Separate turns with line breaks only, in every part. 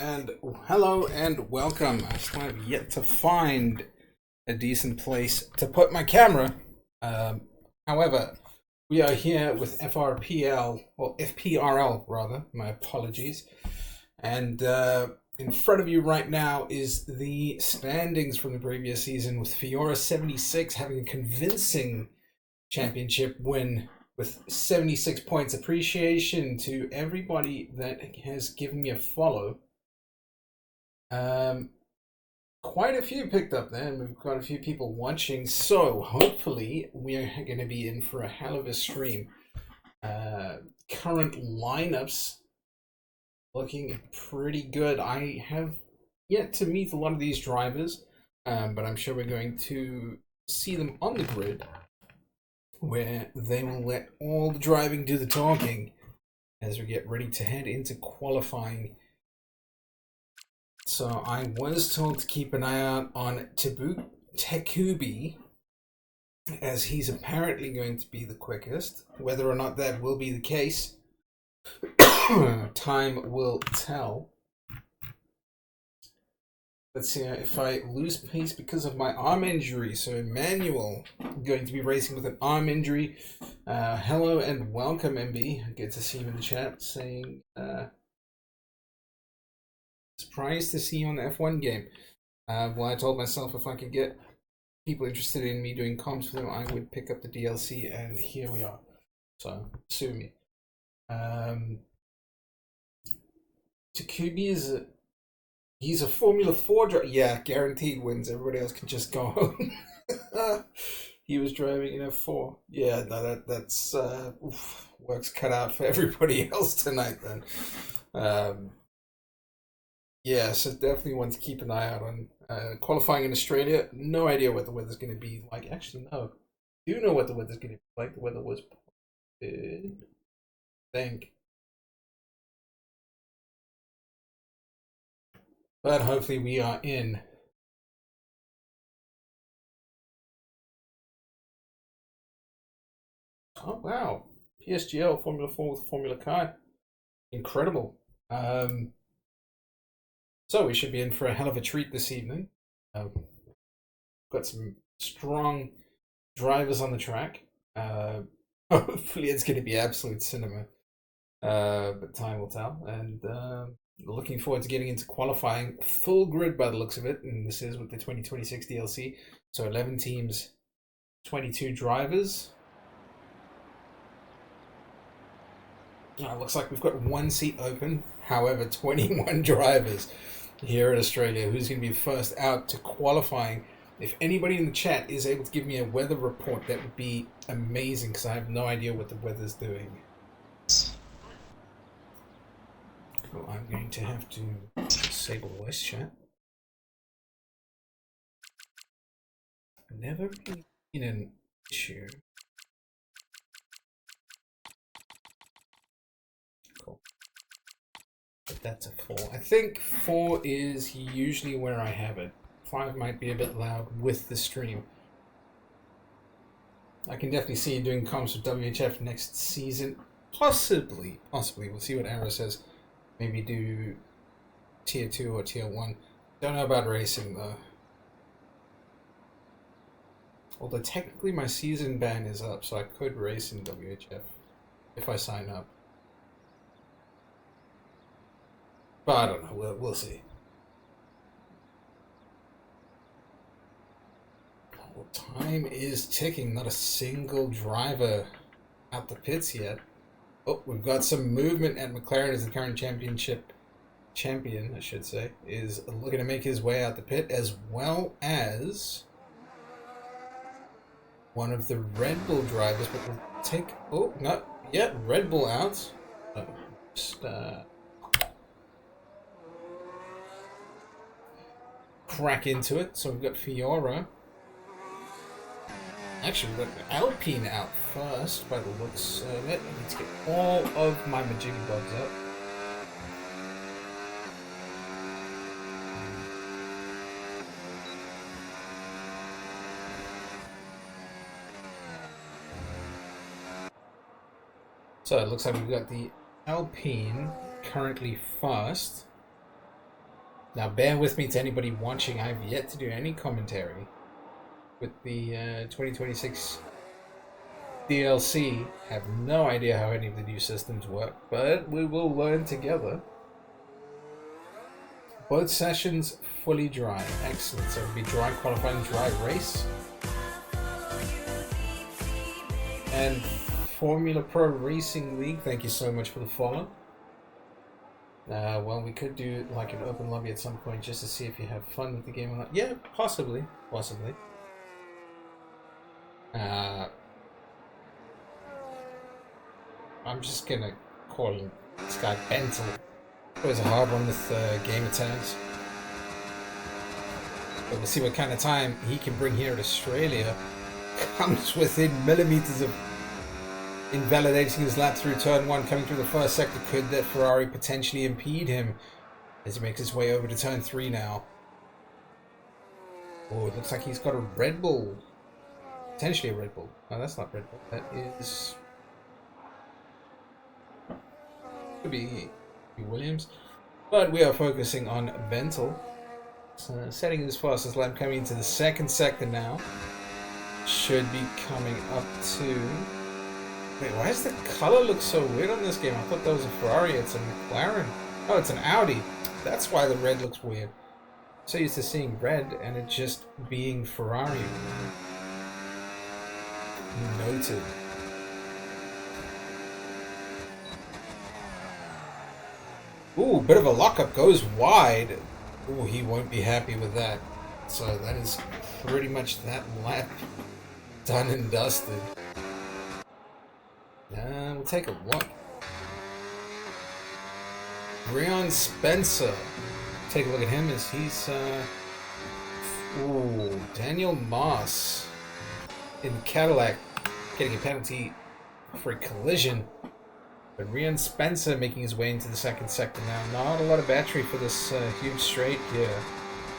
And hello and welcome. I still have yet to find a decent place to put my camera. However, we are here with FRPL, or FPRL rather, my apologies. And in front of you right now is the standings from the previous season, with Fiora 76 having a convincing championship win with 76 points. Appreciation to everybody that has given me a follow. Quite a few picked up there, and we've got a few people watching, so hopefully we're going to be in for a hell of a stream. Current lineups looking pretty good. I have yet to meet a lot of these drivers, but I'm sure we're going to see them on the grid, where they will let all the driving do the talking as we get ready to head into qualifying. So I was told to keep an eye out on Tekubi, as he's apparently going to be the quickest. Whether or not that will be the case, time will tell. Let's see if I lose pace because of my arm injury. So Emmanuel, going to be racing with an arm injury. Hello and welcome, MB. Good to see you in the chat saying... surprised to see you on the F1 game. Well, I told myself if I could get people interested in me doing comms for them, I would pick up the DLC, and here we are. So, sue me. Takubi is he's a Formula 4 driver. Yeah, guaranteed wins. Everybody else can just go home. He was driving in F4. Yeah, no, that's work's cut out for everybody else tonight then. Yeah, so definitely want to keep an eye out on qualifying in Australia. No idea what the weather's going to be like. Actually, no. I do know what the weather's going to be like. The weather was good. Think. But hopefully we are in. Oh, wow. PSGL Formula 4 with Formula Car. Incredible. So we should be in for a hell of a treat this evening. Got some strong drivers on the track. Hopefully it's going to be absolute cinema. But time will tell. And looking forward to getting into qualifying. Full grid by the looks of it. And this is with the 2026 DLC. So 11 teams, 22 drivers. Looks like we've got one seat open. However, 21 drivers here in Australia. Who's going to be first out to qualifying? If anybody in the chat is able to give me a weather report, that would be amazing, because I have no idea what the weather's doing. Well, I'm going to have to disable voice chat. Never really been an issue. Cool. But that's a 4. I think 4 is usually where I have it. 5 might be a bit loud with the stream. I can definitely see you doing comms with WHF next season. Possibly. We'll see what Arrow says. Maybe do tier 2 or tier 1. Don't know about racing though. Although technically my season ban is up, so I could race in WHF if I sign up. But I don't know, we'll see. Well, time is ticking, not a single driver out the pits yet. Oh, we've got some movement, and McLaren is the current champion, I should say, is looking to make his way out the pit, as well as one of the Red Bull drivers, but we'll take, oh, no, yeah, Red Bull out. Just, crack into it. So we've got Fiora. Actually, we've got Alpine out first, by the looks of it. I need to get all of my Majiggy Bobs up. So it looks like we've got the Alpine currently first. Now, bear with me to anybody watching. I've yet to do any commentary with the 2026 DLC. Have no idea how any of the new systems work, but we will learn together. Both sessions fully dry. Excellent. So it'll be dry qualifying, dry race. And Formula Pro Racing League, thank you so much for the follow. Well, we could do like an open lobby at some point just to see if you have fun with the game or not. Yeah, possibly. Possibly. I'm just gonna call him this guy Bentel. Always a hard one with gamer tags. But we'll see what kind of time he can bring here at Australia. Comes within millimeters of invalidating his lap through turn 1, coming through the first sector. Could that Ferrari potentially impede him as he makes his way over to turn 3 now? Oh, it looks like he's got a Red Bull. Potentially a Red Bull. No, that's not Red Bull. That is... could be Williams. But we are focusing on Bentel. Setting his fastest lap, coming into the second sector now. Should be coming up to... Wait, why does the color look so weird on this game? I thought that was a Ferrari. It's a McLaren. Oh, it's an Audi. That's why the red looks weird. So used to seeing red and it just being Ferrari. Noted. Ooh, bit of a lockup, goes wide. Ooh, he won't be happy with that. So that is pretty much that lap done and dusted. We'll take a look. Rion Spencer. Take a look at him as he's ooh, Daniel Moss in Cadillac getting a penalty for a collision. But Rion Spencer making his way into the second sector now. Not a lot of battery for this huge straight here.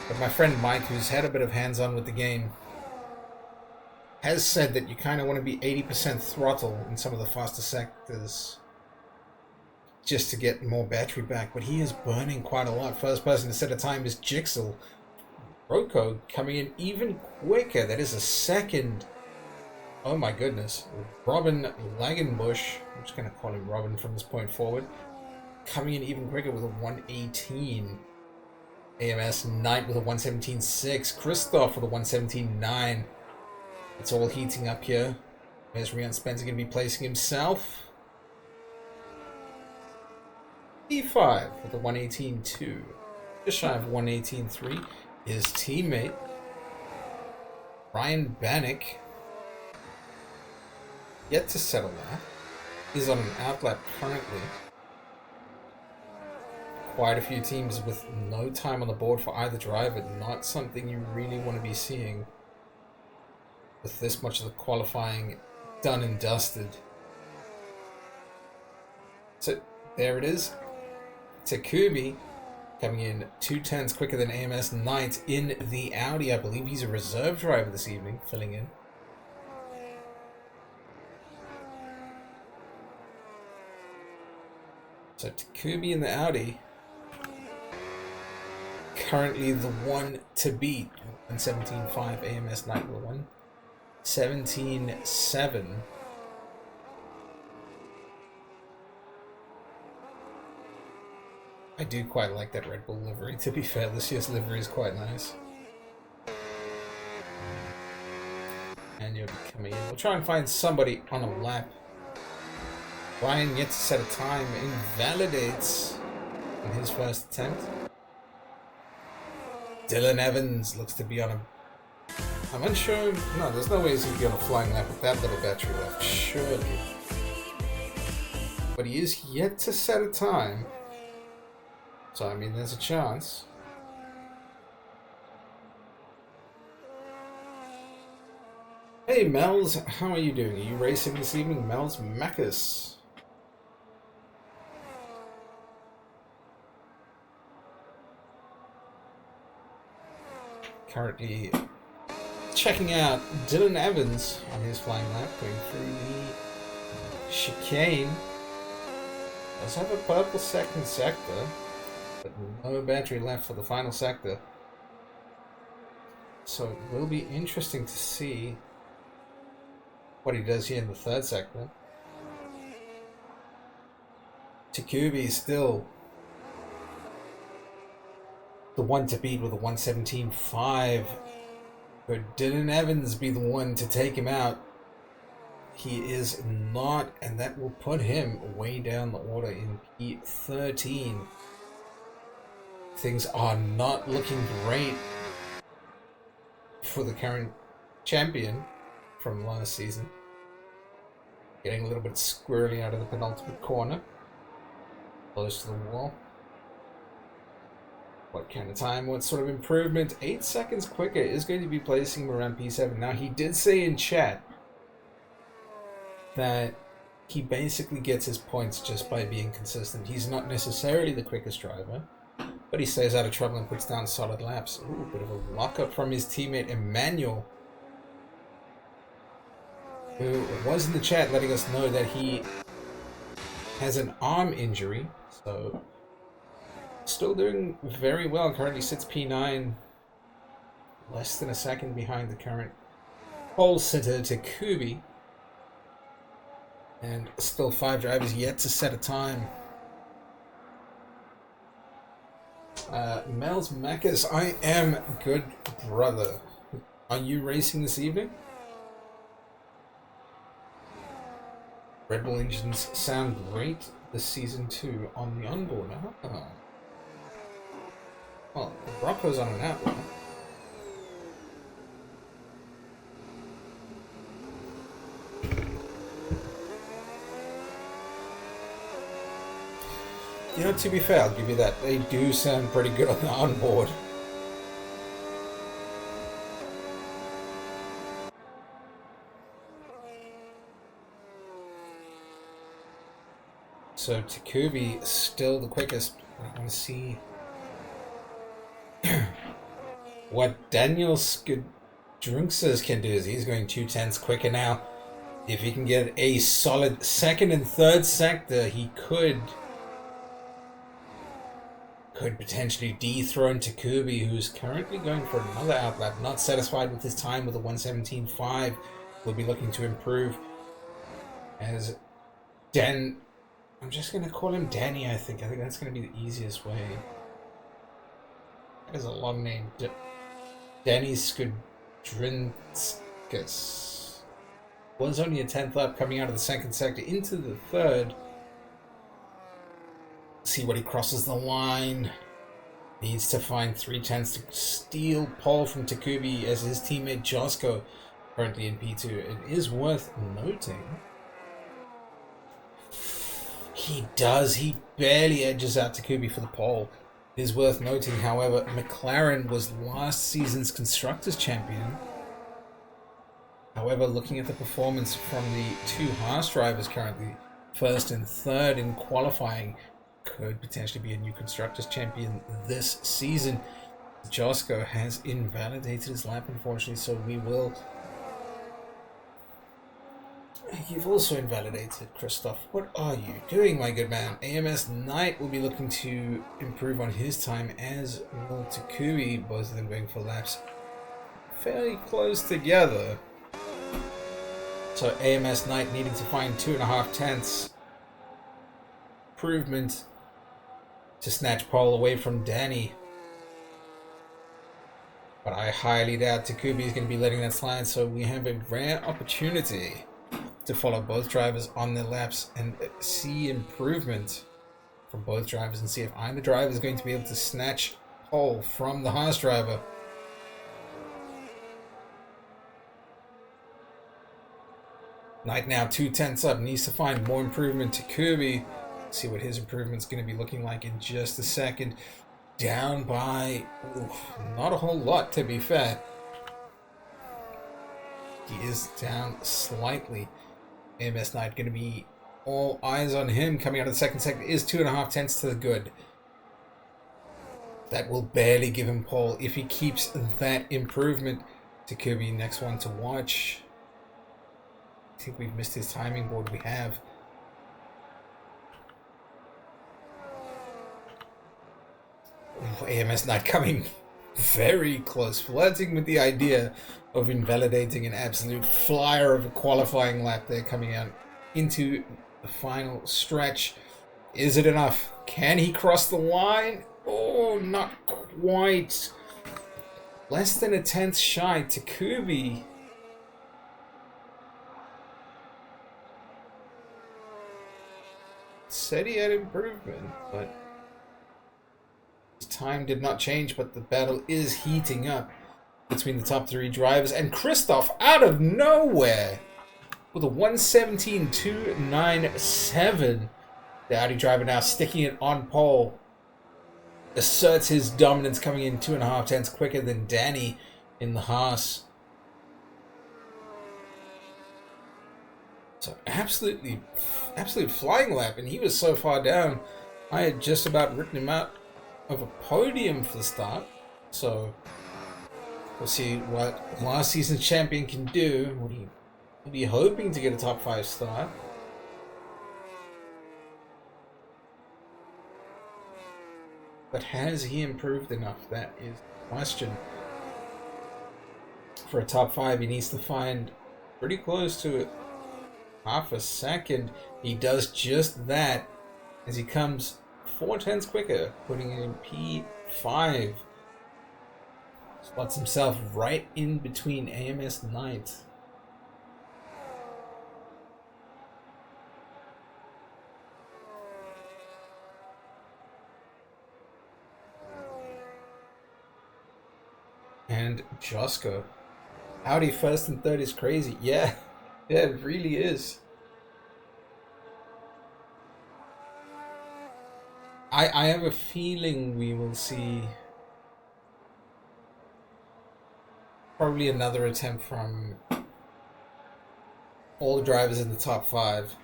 But my friend Mike, who's had a bit of hands-on with the game, has said that you kind of want to be 80% throttle in some of the faster sectors just to get more battery back. But he is burning quite a lot. First person to set a time is Jixel. Rocco coming in even quicker. That is a second. Oh my goodness. Robin Lagenbush, I'm just going to call him Robin from this point forward, coming in even quicker with a 118. AMS Knight with a 117.6. Christoph with a 117.9. It's all heating up here. There's Rion Spencer going to be placing himself. E5 with a 118.2. Just shy of 118.3. His teammate, Ryan Bannock, yet to settle that. He's on an outlap currently. Quite a few teams with no time on the board for either driver. Not something you really want to be seeing with this much of the qualifying done and dusted. So there it is. Takubi coming in 2/10 quicker than AMS Knight in the Audi. I believe he's a reserve driver this evening, filling in. So Takubi in the Audi, currently the one to beat. 117.5 AMS Knight with 117.7. I do quite like that Red Bull livery. To be fair, this year's livery is quite nice. And you'll be coming in. We'll try and find somebody on a lap. Ryan yet to set a time, invalidates in his first attempt. Dylan Evans looks to be on a... I'm unsure. No, there's no way he's going to be on a flying lap with that little battery left, surely. But he is yet to set a time. So, I mean, there's a chance. Hey, Mel's, how are you doing? Are you racing this evening? Mel's Macus. Currently checking out Dylan Evans on his flying lap, going through the chicane. Does have a purple second sector. but no battery left for the final sector. So it will be interesting to see what he does here in the third sector. Takubi is still the one to beat with a 117.5. Could Dylan Evans be the one to take him out? He is not, and that will put him way down the order in P13. Things are not looking great for the current champion from last season. Getting a little bit squirrely out of the penultimate corner. Close to the wall. What kind of time? What sort of improvement? 8 seconds quicker is going to be placing him around P7. Now, he did say in chat that he basically gets his points just by being consistent. He's not necessarily the quickest driver, but he stays out of trouble and puts down solid laps. Ooh, bit of a lock-up from his teammate Emmanuel, who was in the chat letting us know that he has an arm injury. So, still doing very well. Currently sits P9, less than a second behind the current pole sitter Takubi. And still 5 drivers yet to set a time. Mel's Macas, I am good, brother. Are you racing this evening? Red Bull engines sound great this season too on the onboard. Well, the Rocco's on an outlaw. You know, to be fair, I'll give you that. They do sound pretty good on the onboard. So Takubi still the quickest. I want to see what Daniel Skudrunksas can do. Is he's going 2/10 quicker now. If he can get a solid second and third sector, he could potentially dethrone Takubi, who's currently going for another outlap. Not satisfied with his time with a 117.5. Will be looking to improve. As I'm just going to call him Danny, I think. I think that's going to be the easiest way. That is a long name. Danny Skudrinskas. Was only a 10th up coming out of the second sector into the third. See what he crosses the line. Needs to find 3/10 to steal pole from Takubi as his teammate Josko currently in P2. It is worth noting. He barely edges out Takubi for the pole. It is worth noting, however, McLaren was last season's Constructors' Champion. However, looking at the performance from the 2 Haas drivers currently, first and third in qualifying, could potentially be a new Constructors' Champion this season. Josko has invalidated his lap, unfortunately, so we will... You've also invalidated, Christoph. What are you doing, my good man? AMS Knight will be looking to improve on his time, as will Takubi, both of them going for laps fairly close together. So AMS Knight needing to find 2.5 improvement to snatch pole away from Danny. But I highly doubt Takubi is going to be letting that slide, so we have a rare opportunity to follow both drivers on their laps and see improvement from both drivers and see if either driver is going to be able to snatch pole from the Haas driver. Knight now 2/10 up, needs to find more improvement. Takubi, see what his improvement's going to be looking like in just a second. Down by not a whole lot, to be fair. He is down slightly. AMS Knight going to be all eyes on him. Coming out of the second sector is 2.5 to the good. That will barely give him pole if he keeps that improvement. Takubi, next one to watch. I think we've missed his timing board. We have. AMS not coming very close, flirting with the idea of invalidating an absolute flyer of a qualifying lap there coming out into the final stretch. Is it enough? Can he cross the line? Oh, not quite. Less than a tenth shy. Takubi said he had improvement, but his time did not change. But the battle is heating up between the top three drivers, and Christoph out of nowhere with a 1:17.297. The Audi driver now sticking it on pole, asserts his dominance, coming in 2.5 tenths quicker than Danny in the Haas. So absolute flying lap, and he was so far down, I had just about written him out of a podium for the start. So we'll see what last season's champion can do. We'll be hoping to get a top 5 start. But has he improved enough? That is the question. For a top 5, he needs to find pretty close to it. Half a second. He does just that as he comes 4 tenths quicker, putting it in P5. Spots himself right in between AMS Knight. And Josko. Audi first and third is crazy. Yeah, it really is. I have a feeling we will see probably another attempt from all the drivers in the top 5.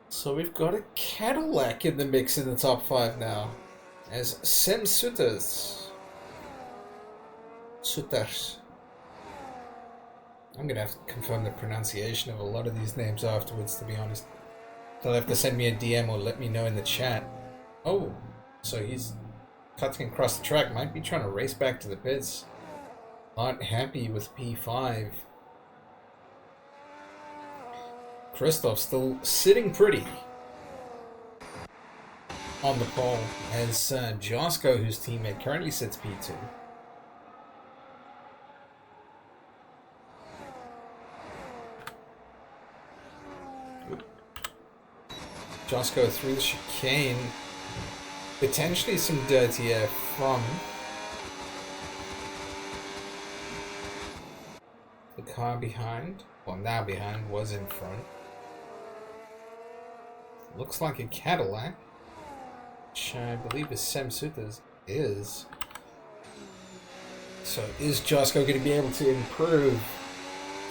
So we've got a Cadillac in the mix in the top 5 now, as Sem Sutters. I'm gonna have to confirm the pronunciation of a lot of these names afterwards, to be honest. They'll have to send me a DM or let me know in the chat. Oh, so he's cutting across the track. Might be trying to race back to the pits. Not happy with P5. Christoph still sitting pretty on the pole, as Josko, whose teammate, currently sits P2. Josko through the chicane. Potentially some dirty air from the car behind. Well, now behind, was in front. Looks like a Cadillac, which I believe is Sem Sutters is. So is Josko going to be able to improve?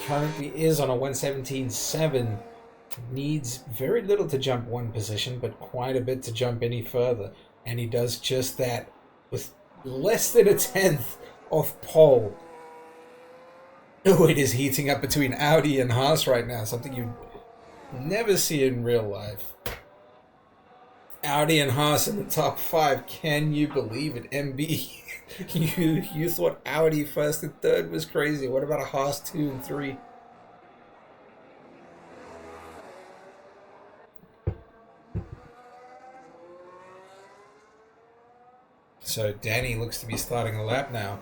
Currently is on a 1:17.7. Needs very little to jump 1 position, but quite a bit to jump any further. And he does just that with less than a tenth off pole. Oh, it is heating up between Audi and Haas right now, something you never see in real life. Audi and Haas in the top 5. Can you believe it, MB? you thought Audi first and third was crazy. What about a Haas 2 and 3? So Danny looks to be starting a lap now.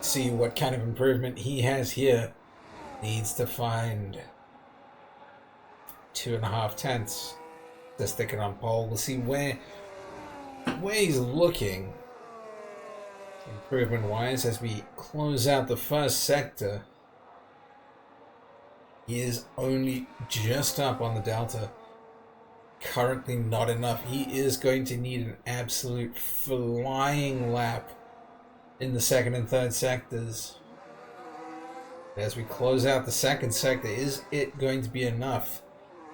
See what kind of improvement he has here. Needs to find 2.5 tenths to stick it on pole. We'll see where he's looking improvement wise as we close out the first sector. He is only just up on the delta. Currently not enough. He is going to need an absolute flying lap in the second and third sectors. As we close out the second sector, is it going to be enough?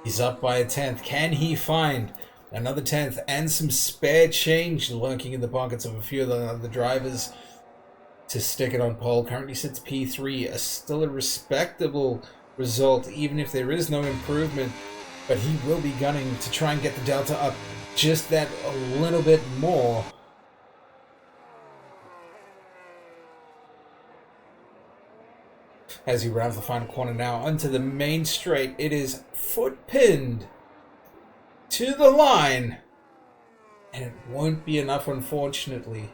He's up by a tenth. Can he find another tenth and some spare change lurking in the pockets of a few of the other drivers to stick it on pole? Currently sits P3, still a respectable result even if there is no improvement. But he will be gunning to try and get the delta up just that a little bit more. As he rounds the final corner now onto the main straight, it is foot pinned to the line, and it won't be enough, unfortunately,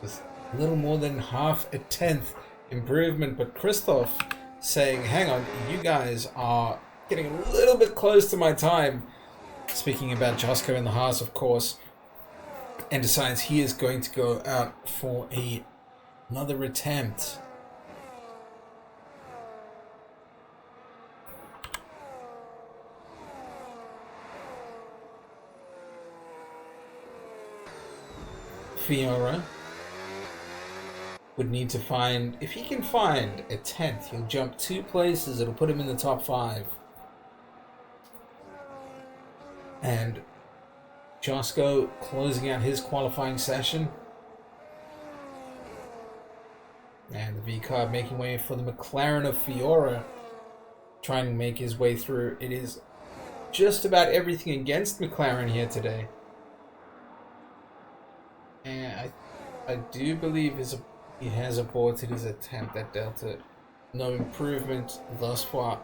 with little more than half a tenth improvement. But Christoph saying, hang on, you guys are getting a little bit close to my time, speaking about Josko in the Haas, of course, and decides he is going to go out for another attempt. Fiora would need to find, if he can find a 10th, he'll jump 2 places, it'll put him in the top 5. And Josko closing out his qualifying session. And the V-Car making way for the McLaren of Fiora, trying to make his way through. It is just about everything against McLaren here today. And I do believe he has aborted his attempt at Delta. No improvement thus far.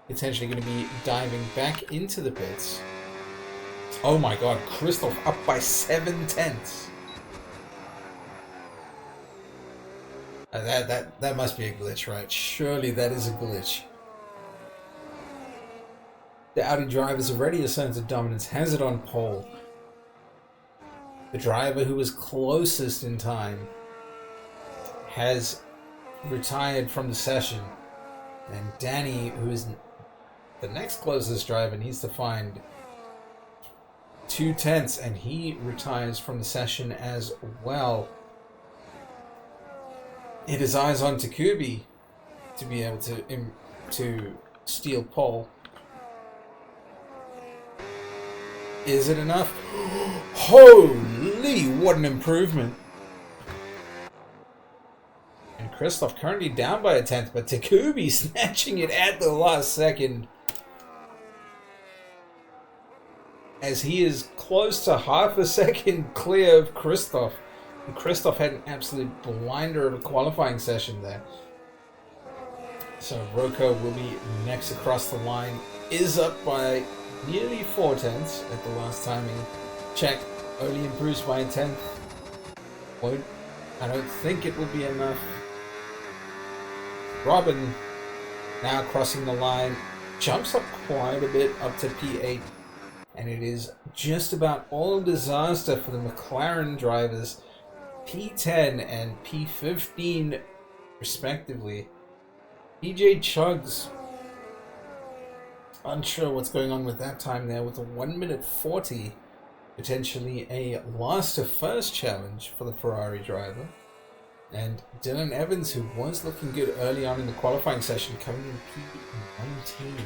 Potentially going to be diving back into the pits. Oh my god, Christoph up by 7/10. That must be a glitch, right? Surely that is a glitch. The Audi driver is already assigned to dominance, has it on pole. The driver who was closest in time has retired from the session. And Danny, who is the next closest driver, needs to find 2 tenths, and he retires from the session as well. It is eyes on Takubi to be able to steal pole. Is it enough? Holy, what an improvement. And Christoph currently down by a 10th, but Takubi snatching it at the last second. As he is close to half a second clear of Christoph. And Christoph had an absolute blinder of a qualifying session there. So Rocco will be next across the line. Is up by nearly 4 tenths at the last timing check. Only improves by a 10th. I don't think it will be enough. Robin now crossing the line. Jumps up quite a bit up to P8. And it is just about all disaster for the McLaren drivers. P10 and P15 respectively. PJ Chugs, unsure what's going on with that time there, with a 1:40, potentially a last to first challenge for the Ferrari driver. And Dylan Evans, who was looking good early on in the qualifying session, coming in P19.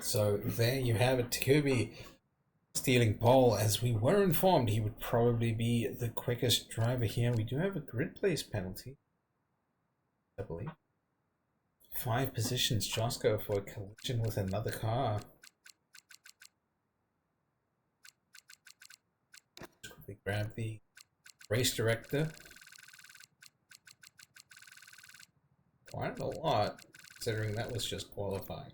So there you have it, Takubi stealing pole. As we were informed, he would probably be the quickest driver here. We do have a grid place penalty, I believe. 5 positions, Josko, for a collision with another car. Just quickly grab the race director. Quite a lot, considering that was just qualifying.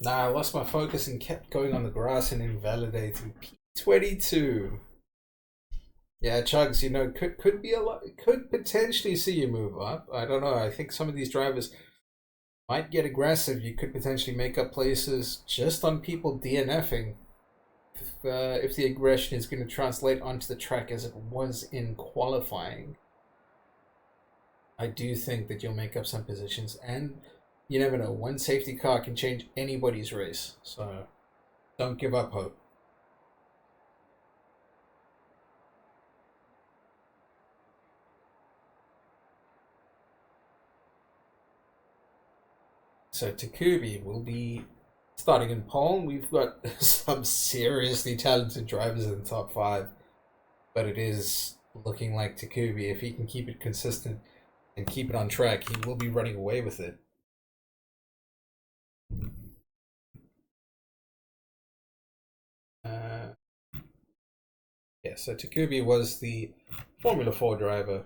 Nah, I lost my focus and kept going on the grass and invalidating. P22. Yeah, Chugs, you know, could be a lot. Could potentially see you move up. I don't know. I think some of these drivers might get aggressive. You could potentially make up places just on people DNFing. If the aggression is going to translate onto the track as it was in qualifying, I do think that you'll make up some positions, and you never know. One safety car can change anybody's race, so don't give up hope. So Takubi will be starting in pole. We've got some seriously talented drivers in the top 5. but it is looking like Takubi, if he can keep it consistent and keep it on track, he will be running away with it. Yeah, so Takubi was the Formula 4 driver.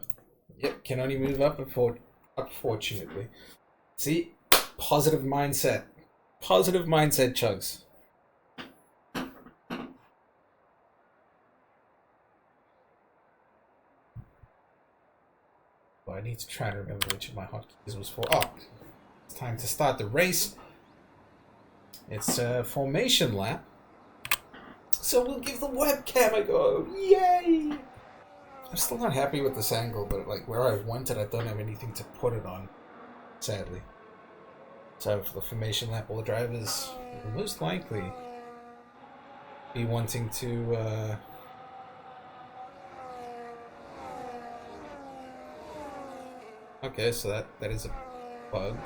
Yep, can only move up, unfortunately. See? Positive mindset. Positive mindset, Chugs. Well, I need to try to remember which of my hotkeys was for. Oh, it's time to start the race. It's a formation lap. So we'll give the webcam a go. Yay! I'm still not happy with this angle, but like where I wanted, I don't have anything to put it on, sadly. So for the formation lap, all the drivers will most likely be wanting to okay, so that is a bug.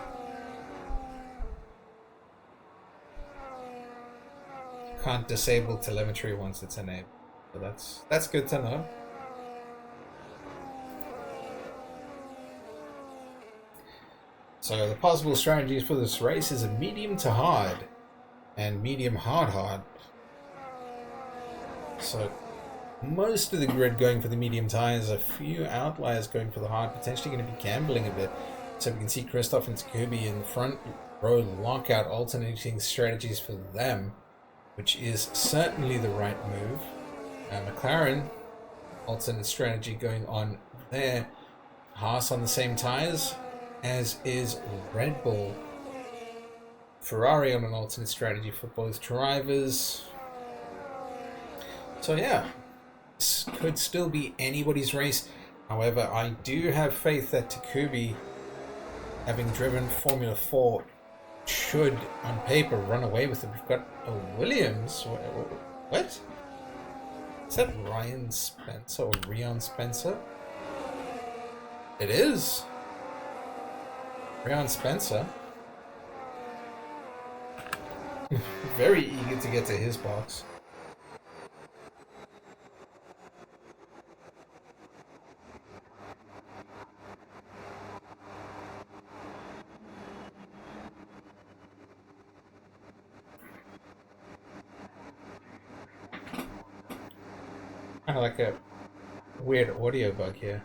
Can't disable telemetry once it's enabled. So that's good to know. So the possible strategies for this race is a medium to hard and medium hard. So most of the grid going for the medium tires, a few outliers going for the hard, potentially going to be gambling a bit. So we can see Christoph and Takubi in the front row lockout, alternating strategies for them, which is certainly the right move. McLaren, alternate strategy going on there. Haas on the same tires, as is Red Bull. Ferrari on an alternate strategy for both drivers. So yeah, this could still be anybody's race. However, I do have faith that Takubi, having driven Formula 4, should, on paper, run away with it. We've got a Williams. What? Is that Ryan Spencer or Rion Spencer? It is. Rion Spencer. Very eager to get to his box. Kind of like a weird audio bug here,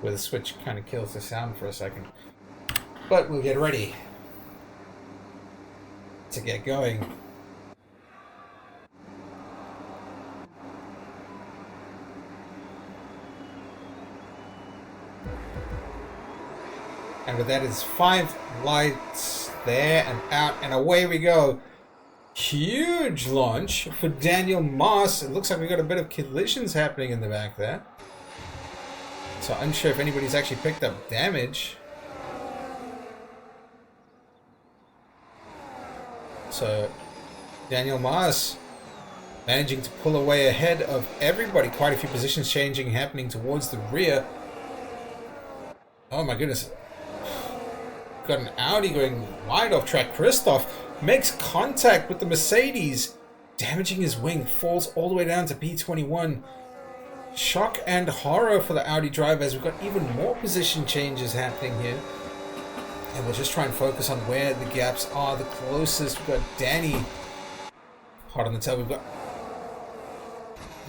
where the switch kind of kills the sound for a second. But we'll get ready to get going. And with that, it's 5 lights there and out, and away we go. Huge launch for Daniel Moss. It looks like we got a bit of collisions happening in the back there. So unsure if anybody's actually picked up damage. So Daniel Moss managing to pull away ahead of everybody. Quite a few positions changing happening towards the rear. Oh my goodness. Got an Audi going wide off track. Christoph makes contact with the Mercedes, damaging his wing, falls all the way down to P21. Shock and horror for the Audi driver as we've got even more position changes happening here. And we'll just try and focus on where the gaps are the closest. We've got Danny hard on the tail. We've got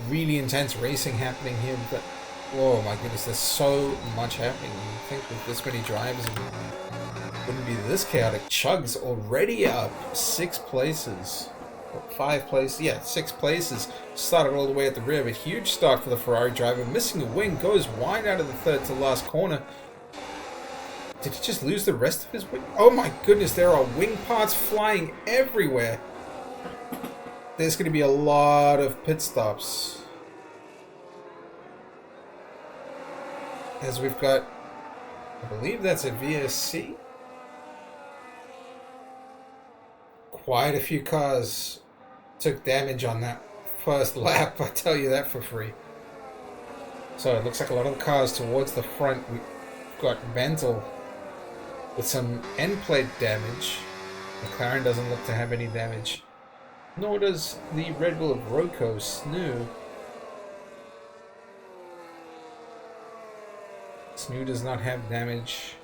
really intense racing happening here. We've got, oh my goodness, there's so much happening. You think with this many drivers, it wouldn't be this chaotic. Chugs already up 6 places. 5 places, yeah, 6 places. Started all the way at the rear, but huge start for the Ferrari driver. Missing a wing, goes wide out of the third to last corner. Did he just lose the rest of his wing? Oh my goodness, there are wing parts flying everywhere. There's going to be a lot of pit stops. As we've got, I believe that's a VSC. Quite a few cars took damage on that first lap, I tell you that for free. So it looks like a lot of the cars towards the front. We've got Ventil with some end plate damage. McLaren doesn't look to have any damage. Nor does the Red Bull of Roko Snoo. Snoo does not have damage.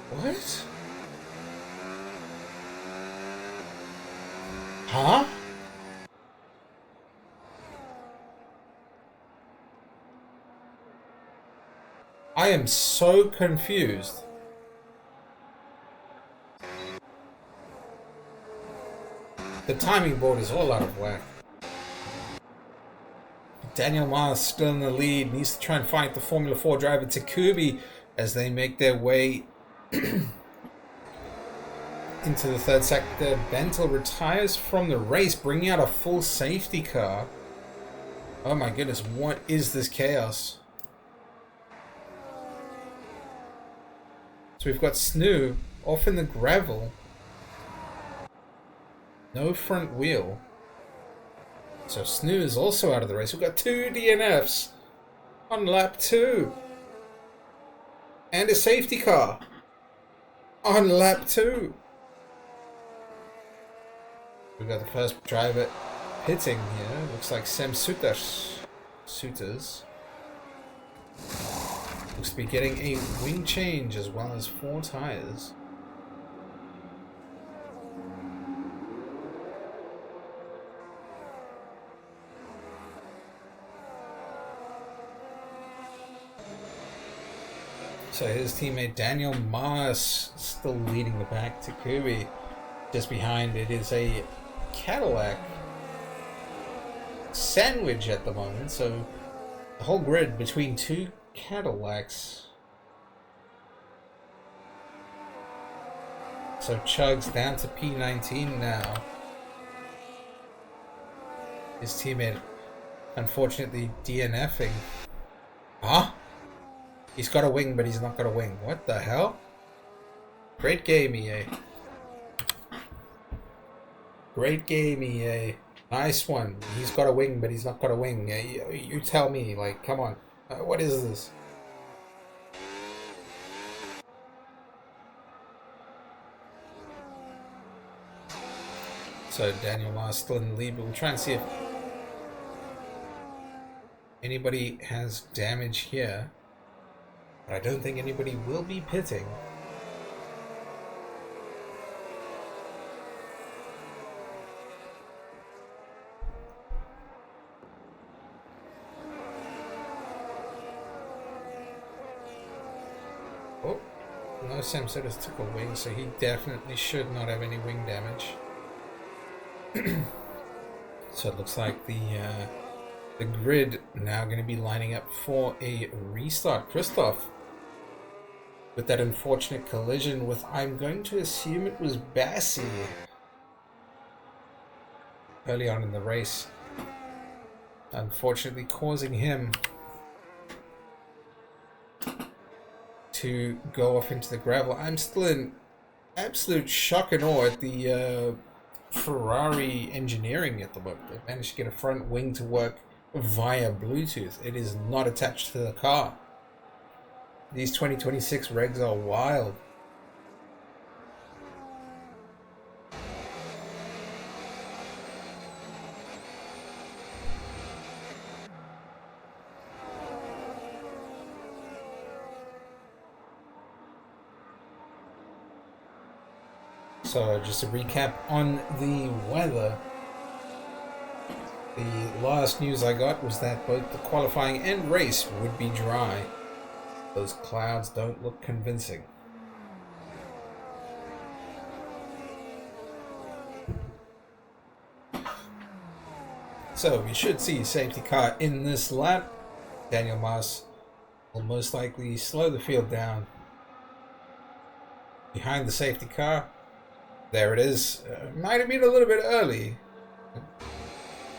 What? Huh? I am so confused. The timing board is all out of whack. Daniel Mars still in the lead, needs to try and fight the Formula 4 driver Takubi as they make their way into the third sector. Bentel retires from the race, bringing out a full safety car. Oh my goodness, what is this chaos? So we've got Snoo off in the gravel. No front wheel. So Snoo is also out of the race. We've got 2 DNFs on lap 2. And a safety car on lap 2. We've got the first driver pitting here. Looks like Sam Suiters. Looks to be getting a wing change as well as 4 tires. So his teammate Daniel Mars still leading the pack. Takubi just behind. It is a Cadillac sandwich at the moment. So the whole grid between 2 Cadillacs. So Chug's down to P19 now. His teammate unfortunately DNFing. Huh? He's got a wing, but he's not got a wing. What the hell? Great game, EA. Great game, EA. Nice one. He's got a wing, but he's not got a wing. You tell me, like, come on. What is this? So Daniel Mars still in the lead, but we'll try and see if anybody has damage here. But I don't think anybody will be pitting. Oh, no, Sam Sotos took a wing, so he definitely should not have any wing damage. So it looks like the grid now going to be lining up for a restart. Christoph, with that unfortunate collision with, I'm going to assume it was Bassi early on in the race, unfortunately causing him to go off into the gravel. I'm still in absolute shock and awe at the Ferrari engineering at the moment. They managed to get a front wing to work via Bluetooth. It is not attached to the car. These 2026 regs are wild. So just a recap on the weather. The last news I got was that both the qualifying and race would be dry. Those clouds don't look convincing. So we should see a safety car in this lap. Daniel Mars will most likely slow the field down. Behind the safety car. There it is. Might have been a little bit early.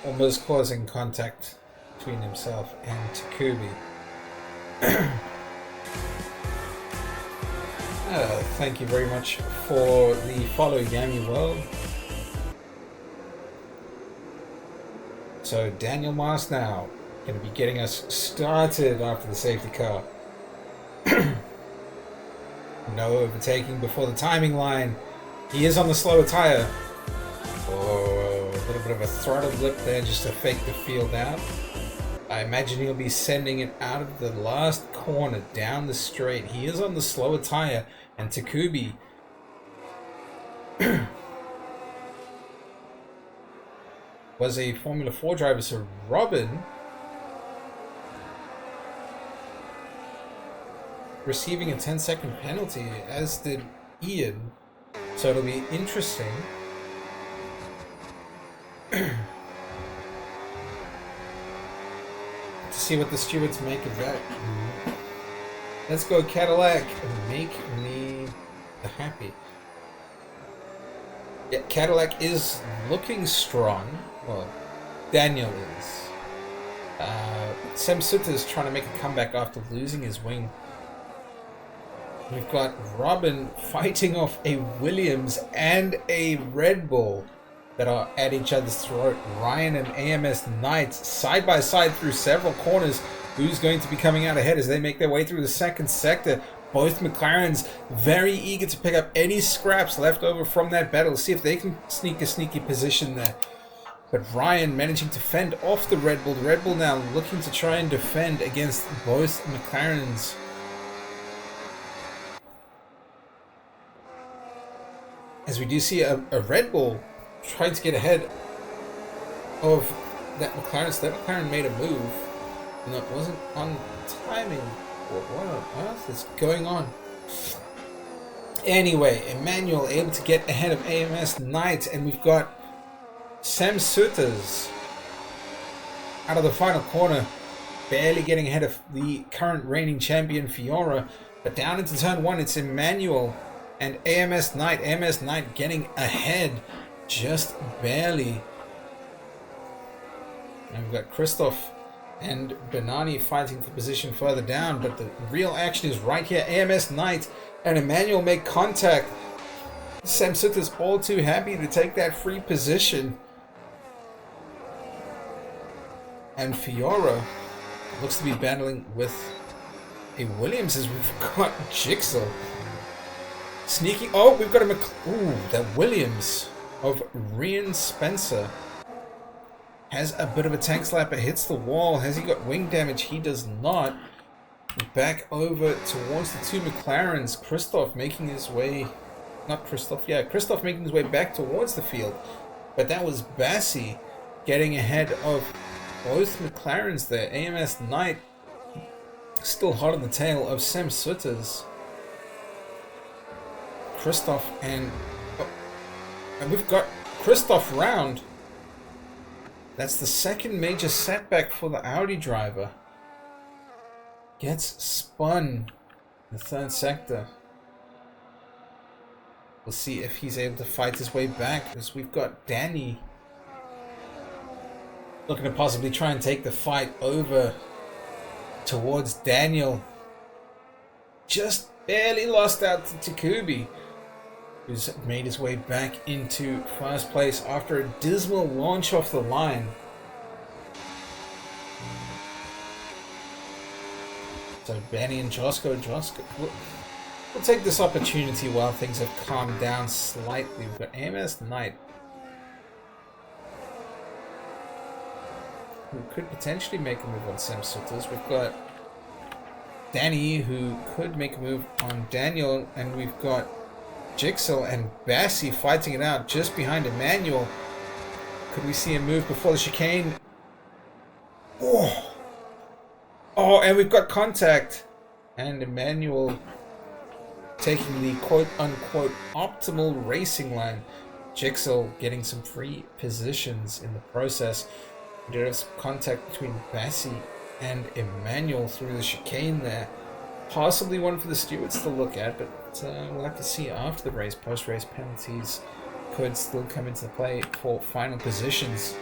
Almost causing contact between himself and Takubi. Thank you very much for the follow, Yami World. So Daniel Mars now going to be getting us started after the safety car. No overtaking before the timing line. He is on the slower tire. Oh, a little bit of a throttle blip there just to fake the field out. I imagine he'll be sending it out of the last corner down the straight. He is on the slower tire, and Takubi was a Formula 4 driver, so Robin receiving a 10-second penalty, as did Ian. So it'll be interesting to see what the stewards make of that. Let's go Cadillac, make me happy. Yeah, Cadillac is looking strong. Well, Daniel is. Sam Sutter is trying to make a comeback after losing his wing. We've got Robin fighting off a Williams and a Red Bull that are at each other's throat. Ryan and AMS Knights side by side through several corners. Who's going to be coming out ahead as they make their way through the second sector? Both McLarens very eager to pick up any scraps left over from that battle. See if they can sneak a sneaky position there. But Ryan managing to fend off the Red Bull. The Red Bull now looking to try and defend against both McLarens. As we do see a Red Bull trying to get ahead of that McLaren. So that McLaren made a move, and it wasn't on timing. What on earth is going on? Anyway, Emmanuel able to get ahead of AMS Knight, and we've got Sam Sutters out of the final corner, barely getting ahead of the current reigning champion Fiora. But down into turn one, it's Emmanuel and AMS Knight. AMS Knight getting ahead just barely. And we've got Christoph and Benani fighting for position further down, but the real action is right here. AMS Knight and Emmanuel make contact. Sam Sutters all too happy to take that free position. And Fiora looks to be battling with a Williams as we've got Jigsaw sneaking. Oh, we've got a ooh, that Williams of Rian Spencer has a bit of a tank slapper, hits the wall. Has he got wing damage? He does not. Back over towards the two McLarens. Christoph making his way, not Christoph, yeah, Christoph making his way back towards the field. But that was Bassi getting ahead of both McLarens there. AMS Knight still hot on the tail of Sam Sutters. Christoph and we've got Christoph round. That's the second major setback for the Audi driver. Gets spun in the third sector. We'll see if he's able to fight his way back, as we've got Danny looking to possibly try and take the fight over towards Daniel. Just barely lost out to Takubi, who's made his way back into first place after a dismal launch off the line. So Benny and Josko we'll take this opportunity while things have calmed down slightly. We've got AMS Knight, who could potentially make a move on Sam Sutters. We've got Danny, who could make a move on Daniel, and we've got Jigsaw and Bassi fighting it out just behind Emmanuel. Could we see a move before the chicane? Oh, and we've got contact. And Emmanuel taking the quote-unquote optimal racing line. Jigsaw getting some free positions in the process. There's contact between Bassi and Emmanuel through the chicane there. Possibly one for the stewards to look at, but we'll have to see after the race. Post-race penalties could still come into play for final positions.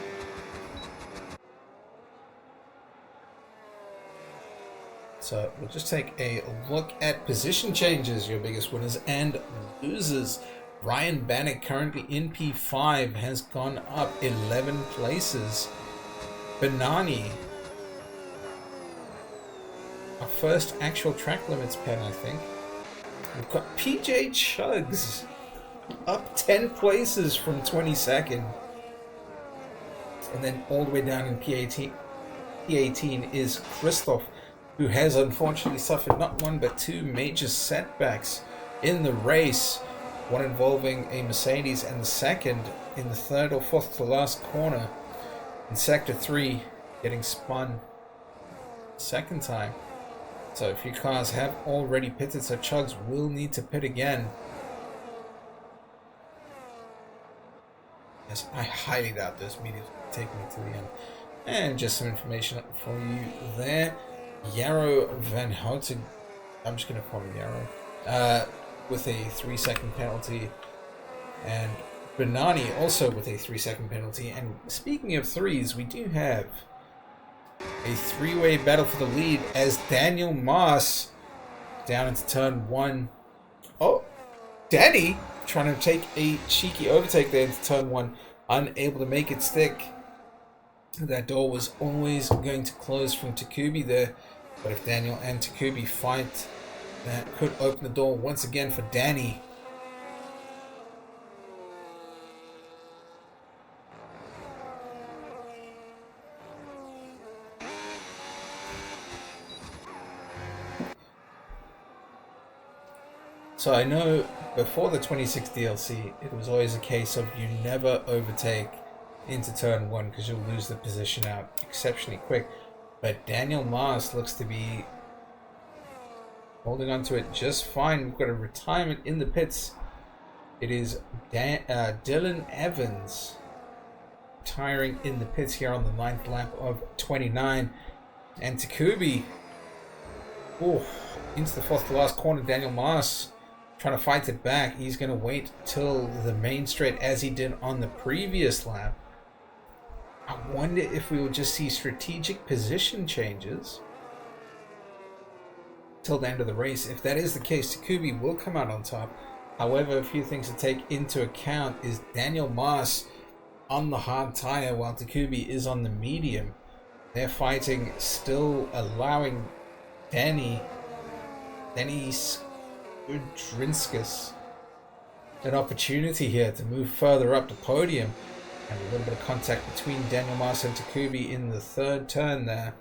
So we'll just take a look at position changes, your biggest winners and losers. Ryan Bannock, currently in P5, has gone up 11 places. Benani, our first actual track limits pen, I think, We've got PJ Chugs up 10 places from 22nd. And then all the way down in P18 is Christoph, who has unfortunately suffered not one but two major setbacks in the race. One involving a Mercedes and the second in the third or fourth to last corner in Sector 3, getting spun second time. So a few cars have already pitted, so Chugs will need to pit again. Yes, I highly doubt those mediums will take me to the end. And just some information for you there. Yarrow Van Houten, I'm just going to call him Yarrow, with a 3-second penalty. And Bernani also with a 3-second penalty. And speaking of threes, we do have a three-way battle for the lead as Daniel Maas down into turn 1. Oh, Danny trying to take a cheeky overtake there into turn 1, unable to make it stick. That door was always going to close from Takubi there, but if Daniel and Takubi fight, that could open the door once again for Danny. So I know before the 26 DLC, it was always a case of you never overtake into turn 1 because you'll lose the position out exceptionally quick. But Daniel Maas looks to be holding on to it just fine. We've got a retirement in the pits. It is Dylan Evans retiring in the pits here on the 9th lap of 29. And Takubi, into the 4th to last corner. Daniel Maas trying to fight it back. He's going to wait till the main straight as he did on the previous lap. I wonder if we will just see strategic position changes till the end of the race. If that is the case, Takubi will come out on top. However, a few things to take into account is Daniel Maas on the hard tire while Takubi is on the medium. They're fighting, still allowing Danny Drinskus an opportunity here to move further up the podium, and a little bit of contact between Daniel Maas and Takubi in the third turn there.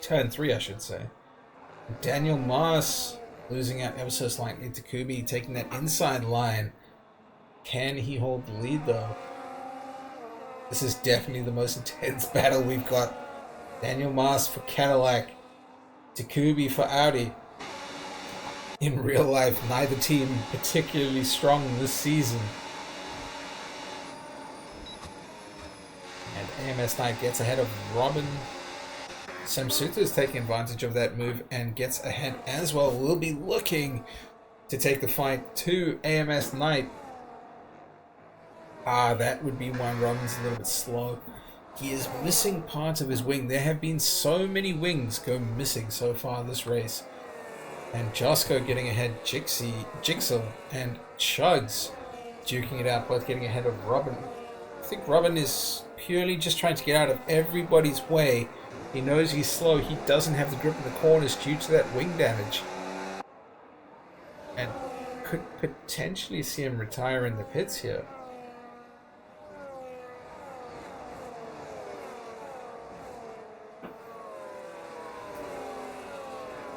Turn 3, I should say. Daniel Maas losing out ever so slightly. Takubi taking that inside line. Can he hold the lead though? This is definitely the most intense battle we've got. Daniel Maas for Cadillac, Takubi for Audi. In real life, neither team particularly strong this season. And AMS Knight gets ahead of Robin. Samsuta is taking advantage of that move and gets ahead as well. We'll be looking to take the fight to AMS Knight. That would be why Robin's a little bit slow. He is missing parts of his wing. There have been so many wings go missing so far this race. And Josko getting ahead, Jigsaw and Chugs duking it out, both getting ahead of Robin. I think Robin is purely just trying to get out of everybody's way. He knows he's slow. He doesn't have the grip in the corners due to that wing damage. And could potentially see him retire in the pits here.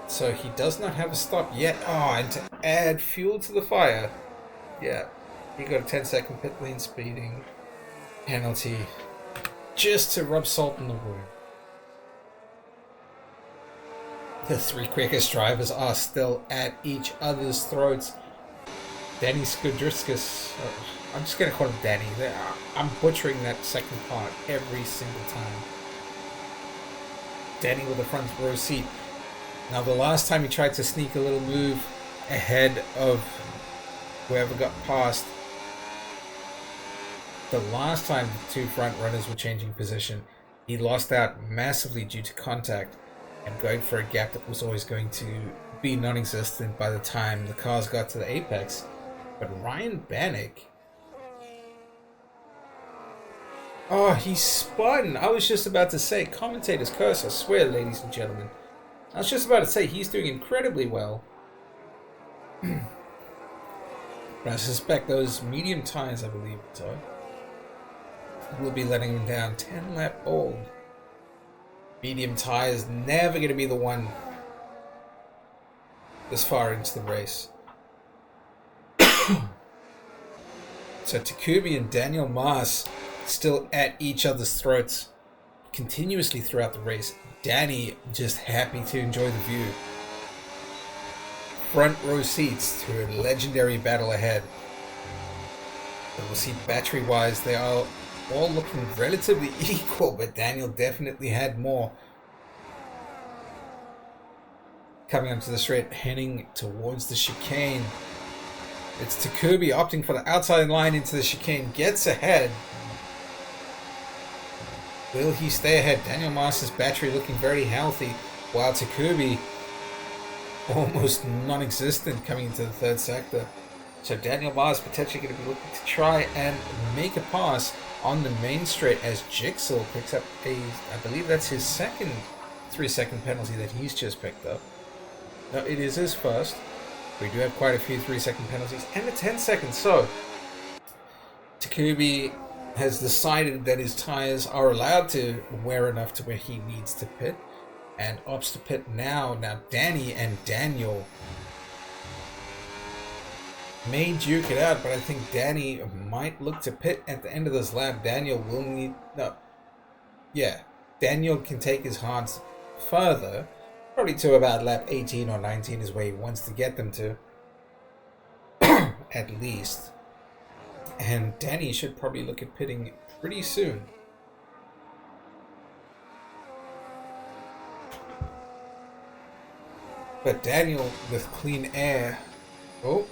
So he does not have a stop yet. And to add fuel to the fire, yeah, he got a 10-second pit lane speeding penalty just to rub salt in the wound. The 3 quickest drivers are still at each other's throats. Danny Skudriskus, I'm just going to call him Danny. I'm butchering that second part every single time. Danny with the front row seat. Now, the last time he tried to sneak a little move ahead of whoever got past, the last time the 2 front runners were changing position, he lost out massively due to contact and going for a gap that was always going to be non-existent by the time the cars got to the apex. But Ryan Bannock, he spun. I was just about to say, commentator's curse, I swear, ladies and gentlemen. I was just about to say, he's doing incredibly well. But I suspect those medium tires, I believe so, will be letting him down. 10 lap old. Medium tires never going to be the one this far into the race. So Takumi and Daniel Maas still at each other's throats continuously throughout the race. Danny just happy to enjoy the view. Front row seats to a legendary battle ahead. But we'll see battery-wise, they are all looking relatively equal, but Daniel definitely had more. Coming onto the straight, heading towards the chicane. It's Takumi opting for the outside line into the chicane, gets ahead. Will he stay ahead? Daniel Maas's battery looking very healthy, while Takumi almost non-existent coming into the third sector. So Daniel Maas potentially going to be looking to try and make a pass on the main straight as Jigsaw picks up I believe that's his second 3-second penalty that he's just picked up. No, it is his first. We do have quite a few 3-second penalties and a 10-second. So Takumi has decided that his tires are allowed to wear enough to where he needs to pit, and opts to pit now. Now Danny and Daniel may duke it out, but I think Danny might look to pit at the end of this lap. Daniel will need Daniel can take his hards further, probably to about lap 18 or 19 is where he wants to get them to at least. And Danny should probably look at pitting pretty soon. But Daniel with clean air. Oh,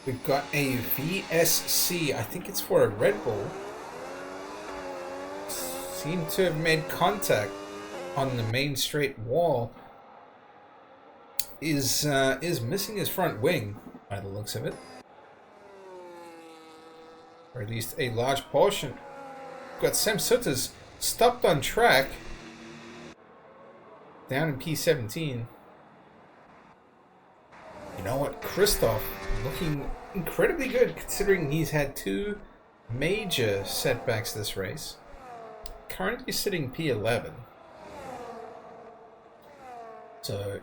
we've got a VSC. I think it's for a Red Bull. Seem to have made contact on the main straight wall. Is missing his front wing by the looks of it. Or at least a large portion. We've got Sam Sutters stopped on track. Down in P17. You know what? Christoph looking incredibly good considering he's had 2 major setbacks this race. Currently sitting P11. So,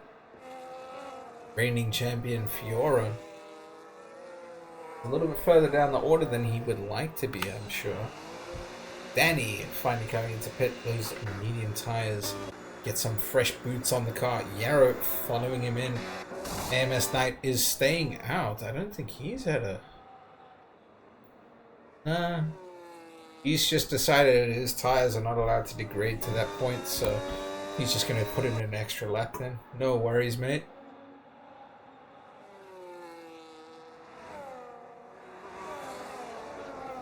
reigning champion Fiora a little bit further down the order than he would like to be, I'm sure. Danny finally coming into pit, those medium tires, get some fresh boots on the car. Yarrow following him in. AMS Knight is staying out. I don't think he's had a... he's just decided that his tires are not allowed to degrade to that point, so he's just going to put in an extra lap then. No worries, mate.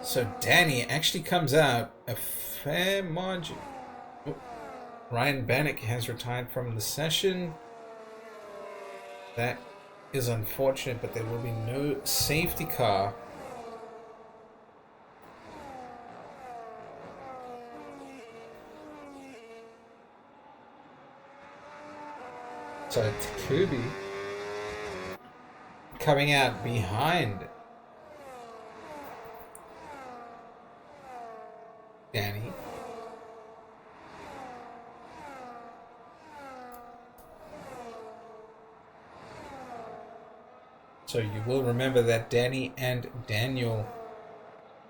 So Danny actually comes out a fair margin. Oh, Ryan Bannock has retired from the session. That is unfortunate, but there will be no safety car. So Takumi coming out behind Danny. So you will remember that Danny and Daniel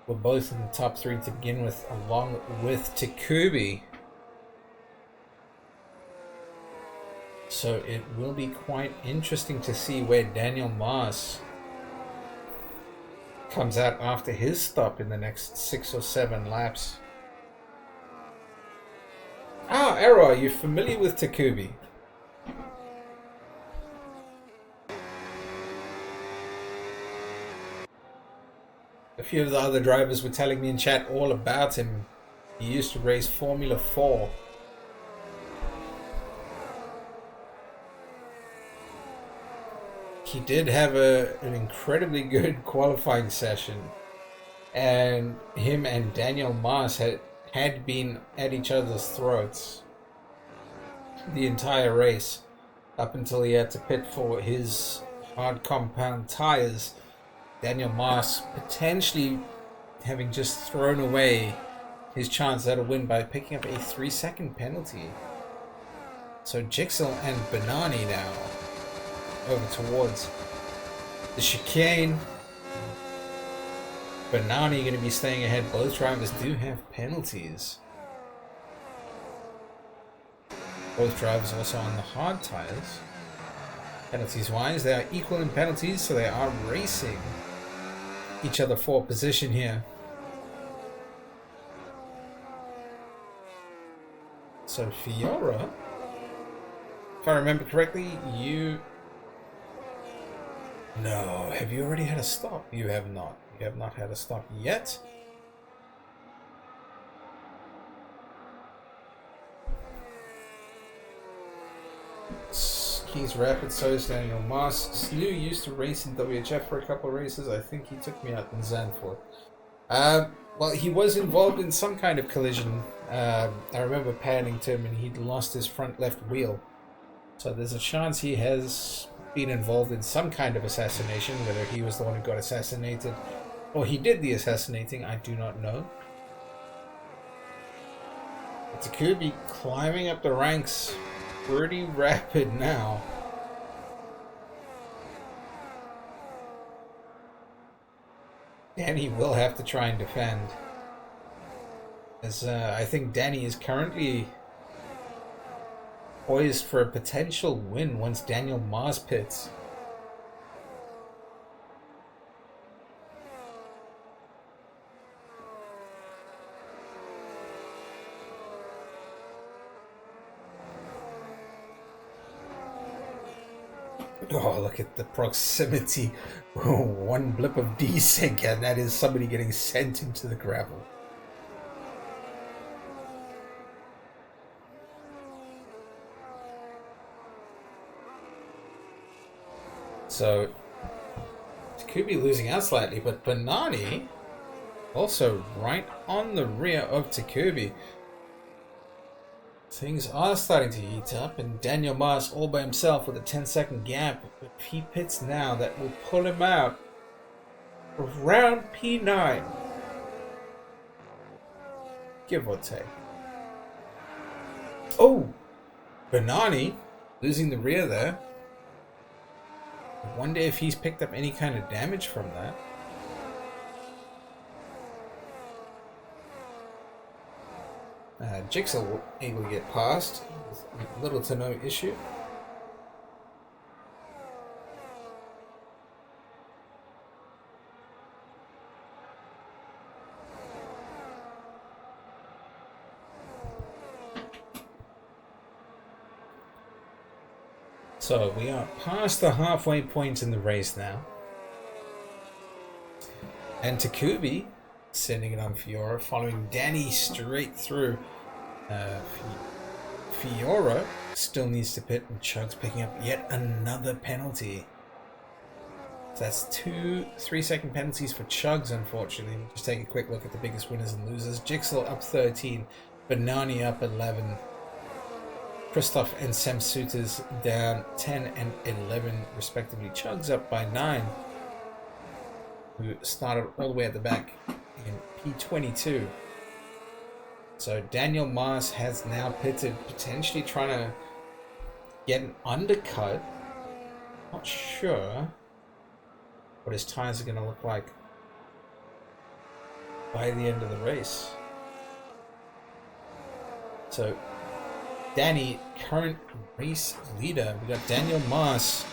were both in the top 3 to begin with, along with Takumi. So it will be quite interesting to see where Daniel Maas comes out after his stop in the next 6 or 7 laps. Ah, Arrow, are you familiar with Takumi? A few of the other drivers were telling me in chat all about him. He used to race Formula 4. He did have an incredibly good qualifying session, and him and Daniel Maas had been at each other's throats the entire race up until he had to pit for his hard compound tires. Daniel Maas potentially having just thrown away his chance at a win by picking up a 3-second penalty. So Jigsaw and Banani now over towards the chicane. Banani going to be staying ahead. Both drivers do have penalties. Both drivers also on the hard tires. Penalties wise, they are equal in penalties, so they are racing each other for position here. So Fiora, if I remember correctly, no, have you already had a stop? You have not. You have not had a stop yet. Keys Rapid, so is Daniel Maas. Slew used to race in WHF for a couple of races. I think he took me out in Zandvoort. Well, he was involved in some kind of collision. I remember panning to him and he'd lost his front left wheel. So there's a chance he has been involved in some kind of assassination. Whether he was the one who got assassinated or he did the assassinating, I do not know. Takubi climbing up the ranks pretty rapid now. Danny will have to try and defend, as I think Danny is currently poised for a potential win once Daniel Maas pits. Oh, look at the proximity. Oh, one blip of desync and that is somebody getting sent into the gravel. So, Takubi losing out slightly, but Banani also right on the rear of Takubi. Things are starting to heat up, and Daniel Maas all by himself with a 10-second gap. But if he pits now, that will pull him out around P9. Give or take. Oh! Banani losing the rear there. I wonder if he's picked up any kind of damage from that. Jigsaw able to get past with little to no issue. So we are past the halfway point in the race now. And Takubi sending it on Fiora, following Danny straight through. Fiora still needs to pit, and Chug's picking up yet another penalty. So that's 2 3-second penalties for Chugs, unfortunately. We'll just take a quick look at the biggest winners and losers. Jigsaw up 13, Banani up 11. Christoph and Sam Suiters down 10 and 11 respectively. Chugs up by 9, who started all the way at the back in P22. So Daniel Maas has now pitted, potentially trying to get an undercut. Not sure what his tires are going to look like by the end of the race. So Danny, current race leader. We got Daniel Maas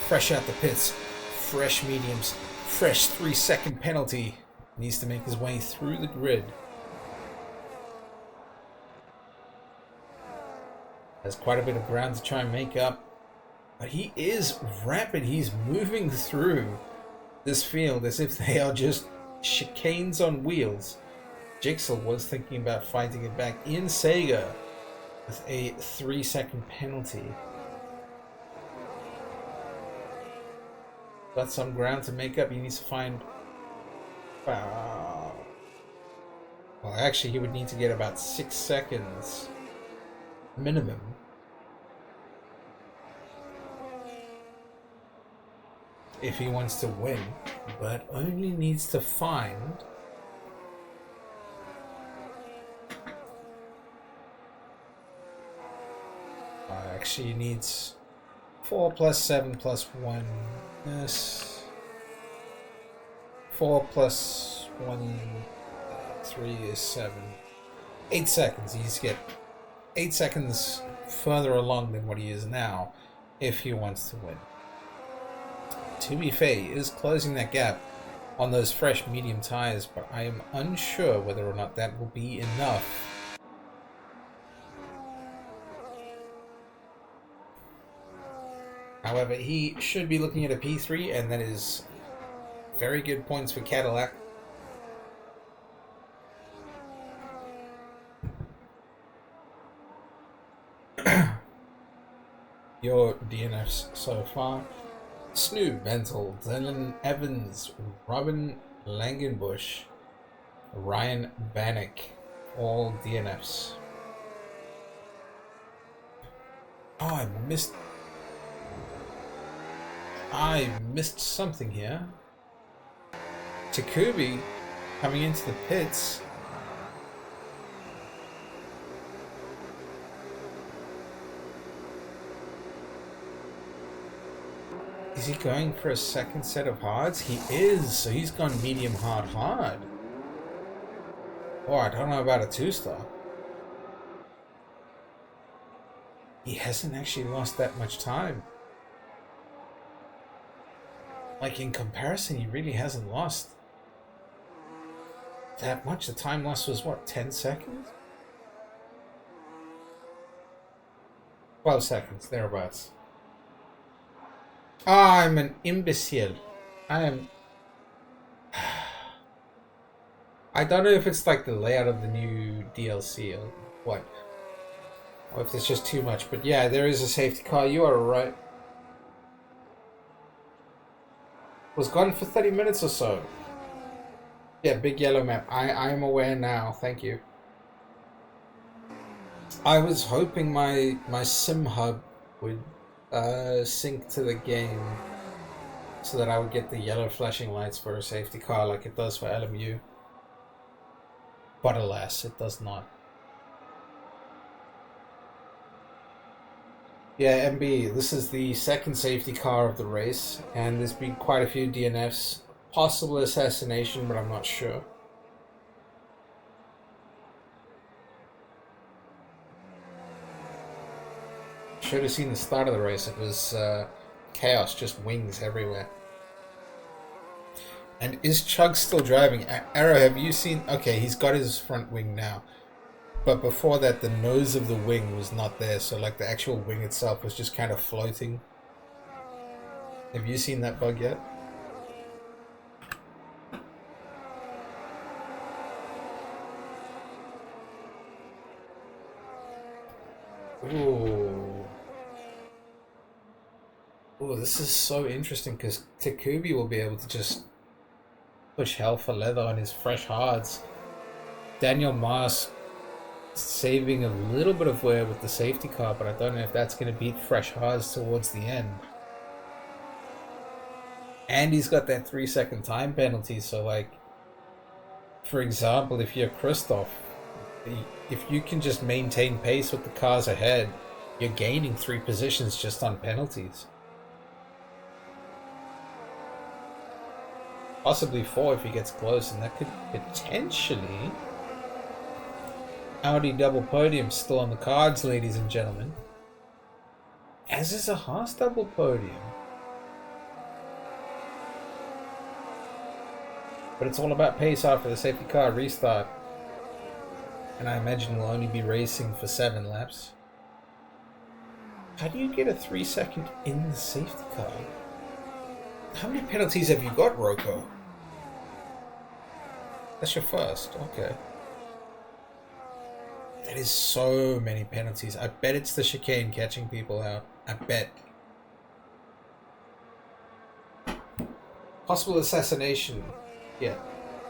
fresh out the pits, fresh mediums, fresh 3-second penalty. Needs to make his way through the grid. Has quite a bit of ground to try and make up. But he is rapid. He's moving through this field as if they are just chicanes on wheels. Jigsaw was thinking about fighting it back in Sega with a 3-second penalty. Got some ground to make up. He needs to find... Well, actually, he would need to get about 6 seconds minimum. if he wants to win, but only needs to find actually needs 4 plus 7 plus 1. Yes. 4 plus 1, 3 is 7. 8 seconds. He needs to get 8 seconds further along than what he is now if he wants to win. To be fair, he is closing that gap on those fresh medium tires, but I am unsure whether or not that will be enough. However, he should be looking at a P3, and that is very good points for Cadillac. Your DNFs so far: Snoop Bentel, Dylan Evans, Robin Langenbush, Ryan Bannock, all DNFs. Oh, I missed something here. Takubi coming into the pits. Is he going for a second set of hards? He is, so he's gone medium hard hard. Oh, I don't know about a 2-star. He hasn't actually lost that much time. Like, in comparison, he really hasn't lost that much. The time loss was, what, 10 seconds? 12 seconds, thereabouts. I'm an imbecile. I don't know if it's like the layout of the new DLC or what. Or if it's just too much. But yeah, there is a safety car. You are right. Was gone for 30 minutes or so. Yeah, big yellow map. I am aware now. Thank you. I was hoping my sim hub would sync to the game so that I would get the yellow flashing lights for a safety car like it does for LMU. But alas, it does not. Yeah, MB, this is the second safety car of the race, and there's been quite a few DNFs. Possible assassination, but I'm not sure. Should have seen the start of the race. It was chaos, just wings everywhere. And is Chug still driving? Arrow, have you seen... Okay, he's got his front wing now. But before that, the nose of the wing was not there, so like the actual wing itself was just kind of floating. Have you seen that bug yet? Ooh. Ooh, this is so interesting because Takubi will be able to just push hell for leather on his fresh hards. Daniel Mars saving a little bit of wear with the safety car, but I don't know if that's going to beat fresh hards towards the end. And he's got that 3-second time penalty, so like, for example, if you're Christoph, if you can just maintain pace with the cars ahead, you're gaining 3 positions just on penalties. Possibly 4 if he gets close, and that could potentially... Audi double podium still on the cards, ladies and gentlemen. As is a Haas double podium. But it's all about pace after the safety car restart. And I imagine we'll only be racing for 7 laps. How do you get a 3-second in the safety car? How many penalties have you got, Rocco? That's your first, okay. That is so many penalties. I bet it's the chicane catching people out. I bet. Possible assassination. Yeah.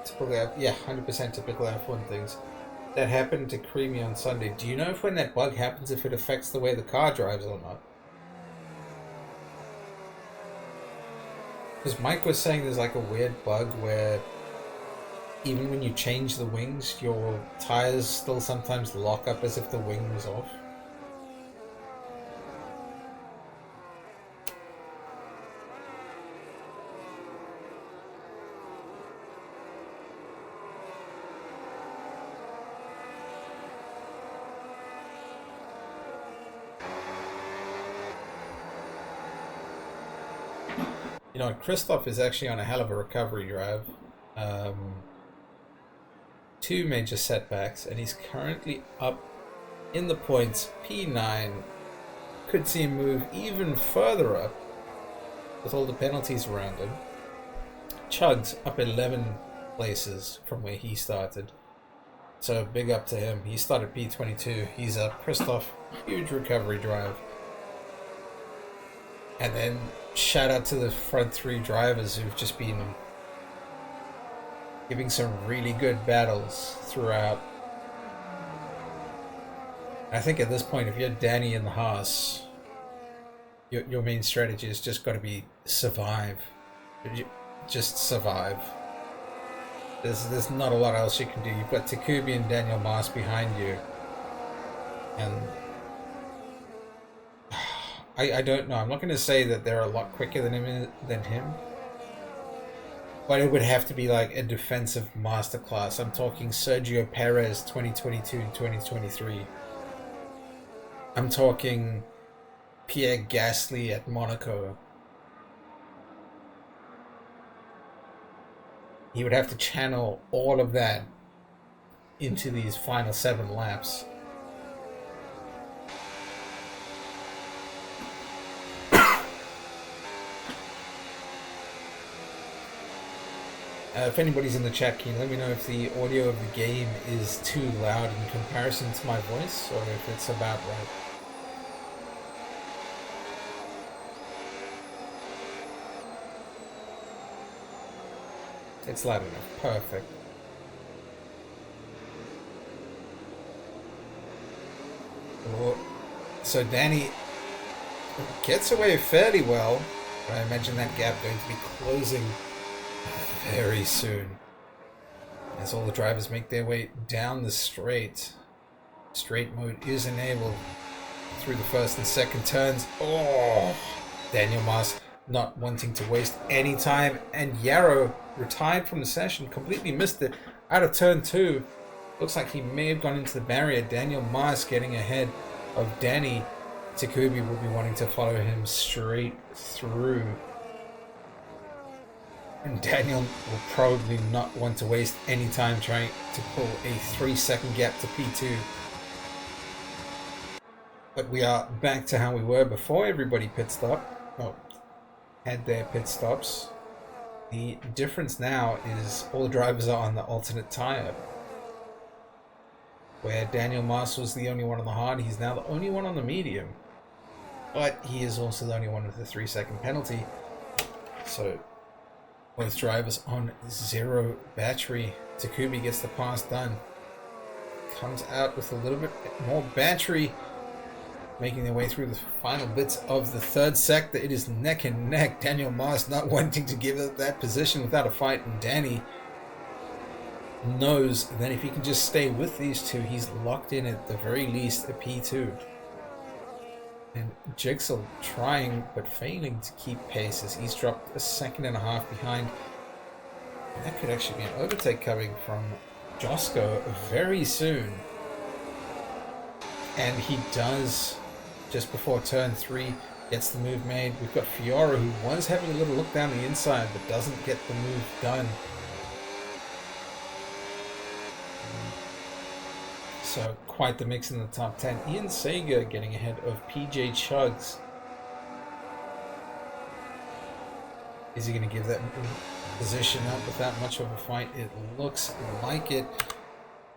Typical, yeah, 100% typical F1 things. That happened to Creamy on Sunday. Do you know if when that bug happens, if it affects the way the car drives or not? Because Mike was saying there's like a weird bug where even when you change the wings, your tires still sometimes lock up as if the wing was off. You know, Christoph is actually on a hell of a recovery drive. Two major setbacks, and he's currently up in the points. P9 could see him move even further up with all the penalties around him. Chug's up 11 places from where he started. So big up to him. He started P22. He's up. Christoph, huge recovery drive. And then shout out to the front three drivers who've just been giving some really good battles throughout. I think at this point, if you're Danny in the Haas, your main strategy has just got to be survive. Just survive. There's not a lot else you can do. You've got Takubi and Daniel Maas behind you. And I don't know. I'm not going to say that they're a lot quicker than him. But it would have to be like a defensive masterclass. I'm talking Sergio Perez 2022 and 2023. I'm talking Pierre Gasly at Monaco. He would have to channel all of that into these final 7 laps. If anybody's in the chat, can you let me know if the audio of the game is too loud in comparison to my voice, or if it's about right? It's loud enough. Perfect. So Danny gets away fairly well, but I imagine that gap going to be closing very soon as all the drivers make their way down the straight. Straight mode is enabled through the first and second turns. Oh, Daniel Maas not wanting to waste any time, and Yarrow retired from the session, completely missed it out of turn 2. Looks like he may have gone into the barrier. Daniel Maas getting ahead of Danny. Takubi will be wanting to follow him straight through. And Daniel will probably not want to waste any time trying to pull a 3-second gap to P2. But we are back to how we were before everybody pit stop. Oh, had their pit stops. The difference now is all the drivers are on the alternate tire. Where Daniel Maas was the only one on the hard, he's now the only one on the medium. But he is also the only one with the 3-second penalty. So both drivers on 0 battery. Takubi gets the pass done. Comes out with a little bit more battery, making their way through the final bits of the third sector. It is neck and neck. Daniel Maas not wanting to give up that position without a fight, and Danny knows that if he can just stay with these two, he's locked in at the very least a P2. And Jigsaw trying but failing to keep pace as he's dropped a 1.5 seconds behind. And that could actually be an overtake coming from Josko very soon. And he does, just before turn 3, gets the move made. We've got Fiora, who was having a little look down the inside but doesn't get the move done. So quite the mix in the top 10. Ian Sager getting ahead of PJ Chugs. Is he going to give that position up without much of a fight? It looks like it.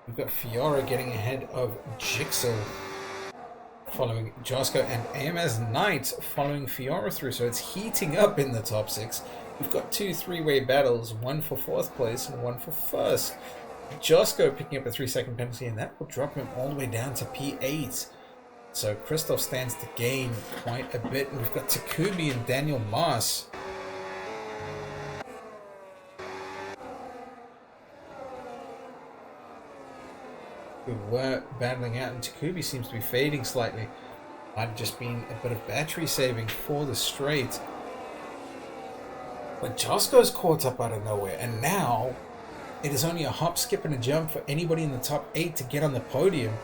We've got Fiora getting ahead of Jigsaw, following Josko, and AMS Knight following Fiora through. So it's heating up in the top 6. We've got 2 3-way battles, one for 4th place and one for 1st. Josko picking up a 3-second penalty, and that will drop him all the way down to P8. So Christoph stands to gain quite a bit. And we've got Takubi and Daniel Maas who were battling out, and Takubi seems to be fading slightly. Might have just been a bit of battery saving for the straight. But Josko's caught up out of nowhere, and now it is only a hop, skip, and a jump for anybody in the top 8 to get on the podium.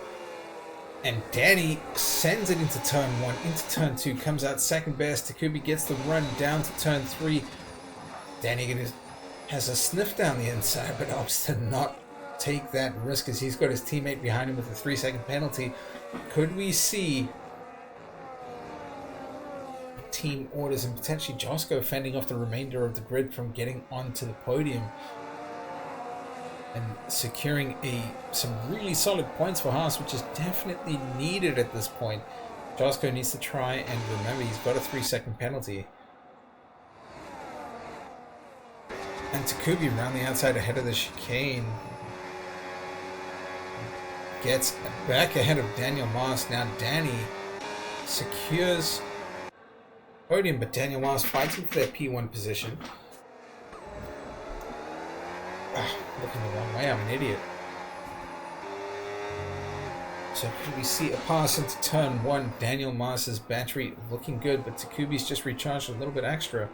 And Danny sends it into turn 1, into turn 2, comes out second best. Takubi gets the run down to turn 3. Danny has a sniff down the inside, but opts to not take that risk as he's got his teammate behind him with a 3-second penalty. Could we see team orders and potentially Josko fending off the remainder of the grid from getting onto the podium and securing some really solid points for Haas, which is definitely needed at this point? Josko needs to try and remember he's got a 3-second penalty. And Takubi around the outside ahead of the chicane gets back ahead of Daniel Maas. Now Danny secures podium, but Daniel Maas fighting for that P1 position. Looking the wrong way, I'm an idiot. So could we see a pass into turn 1? Daniel Maas's battery looking good, but Takubi's just recharged a little bit extra.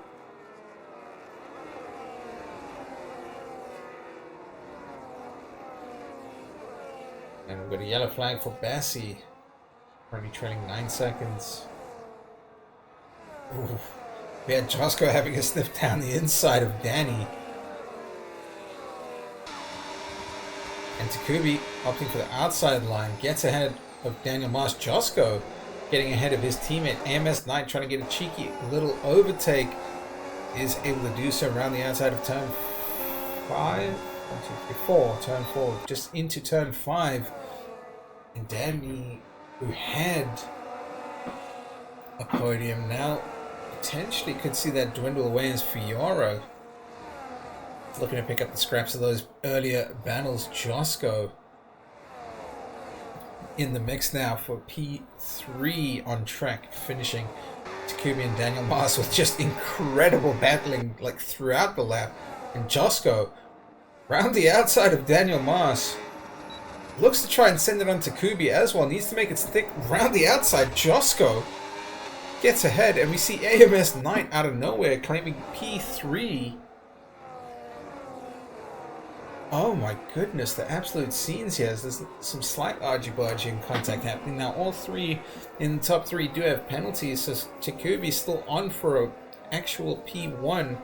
And we've got a yellow flag for Bassi. Currently trailing 9 seconds. Ooh. We had Josko having a sniff down the inside of Danny. And Takubi opting for the outside line. Gets ahead of Daniel Maas. Josko getting ahead of his teammate AMS Knight, trying to get a cheeky little overtake. Is able to do so around the outside of turn 5. 1, 2, 3, 4. Turn 4. Just into turn 5. And Danny, who had a podium, now potentially could see that dwindle away as Fiora looking to pick up the scraps of those earlier battles. Josko in the mix now for P3 on track, finishing. Takubi and Daniel Maas with just incredible battling like throughout the lap. And Josko round the outside of Daniel Maas. Looks to try and send it on Takubi as well. Needs to make it stick round the outside. Josko gets ahead, and we see AMS Knight out of nowhere claiming P3. Oh my goodness, the absolute scenes here. There's some slight argy-bargy contact happening. Now all 3 in the top 3 do have penalties, so Takubi's still on for an actual P1.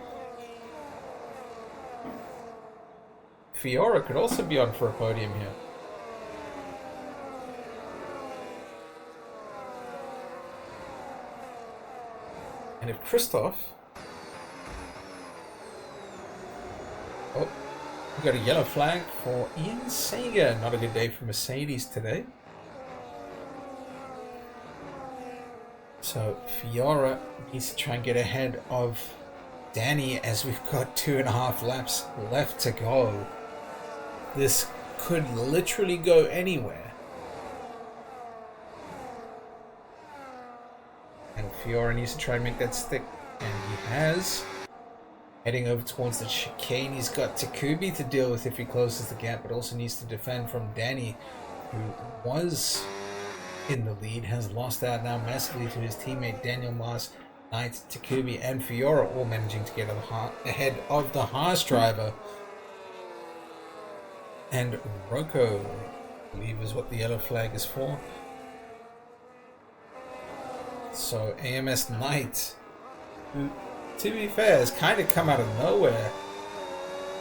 Fiora could also be on for a podium here. And if Christoph... Oh, we got a yellow flag for Ian Sager. Not a good day for Mercedes today. So Fiora needs to try and get ahead of Danny as we've got 2.5 laps left to go. This could literally go anywhere. And Fiora needs to try and make that stick, and he has. Heading over towards the chicane, he's got Takubi to deal with if he closes the gap, but also needs to defend from Danny, who was in the lead, has lost out now massively to his teammate Daniel Maas, Knight, Takubi, and Fiora all managing to get ahead of the Haas driver. And Rocco, I believe, is what the yellow flag is for. So AMS Knight, who, to be fair, has kind of come out of nowhere,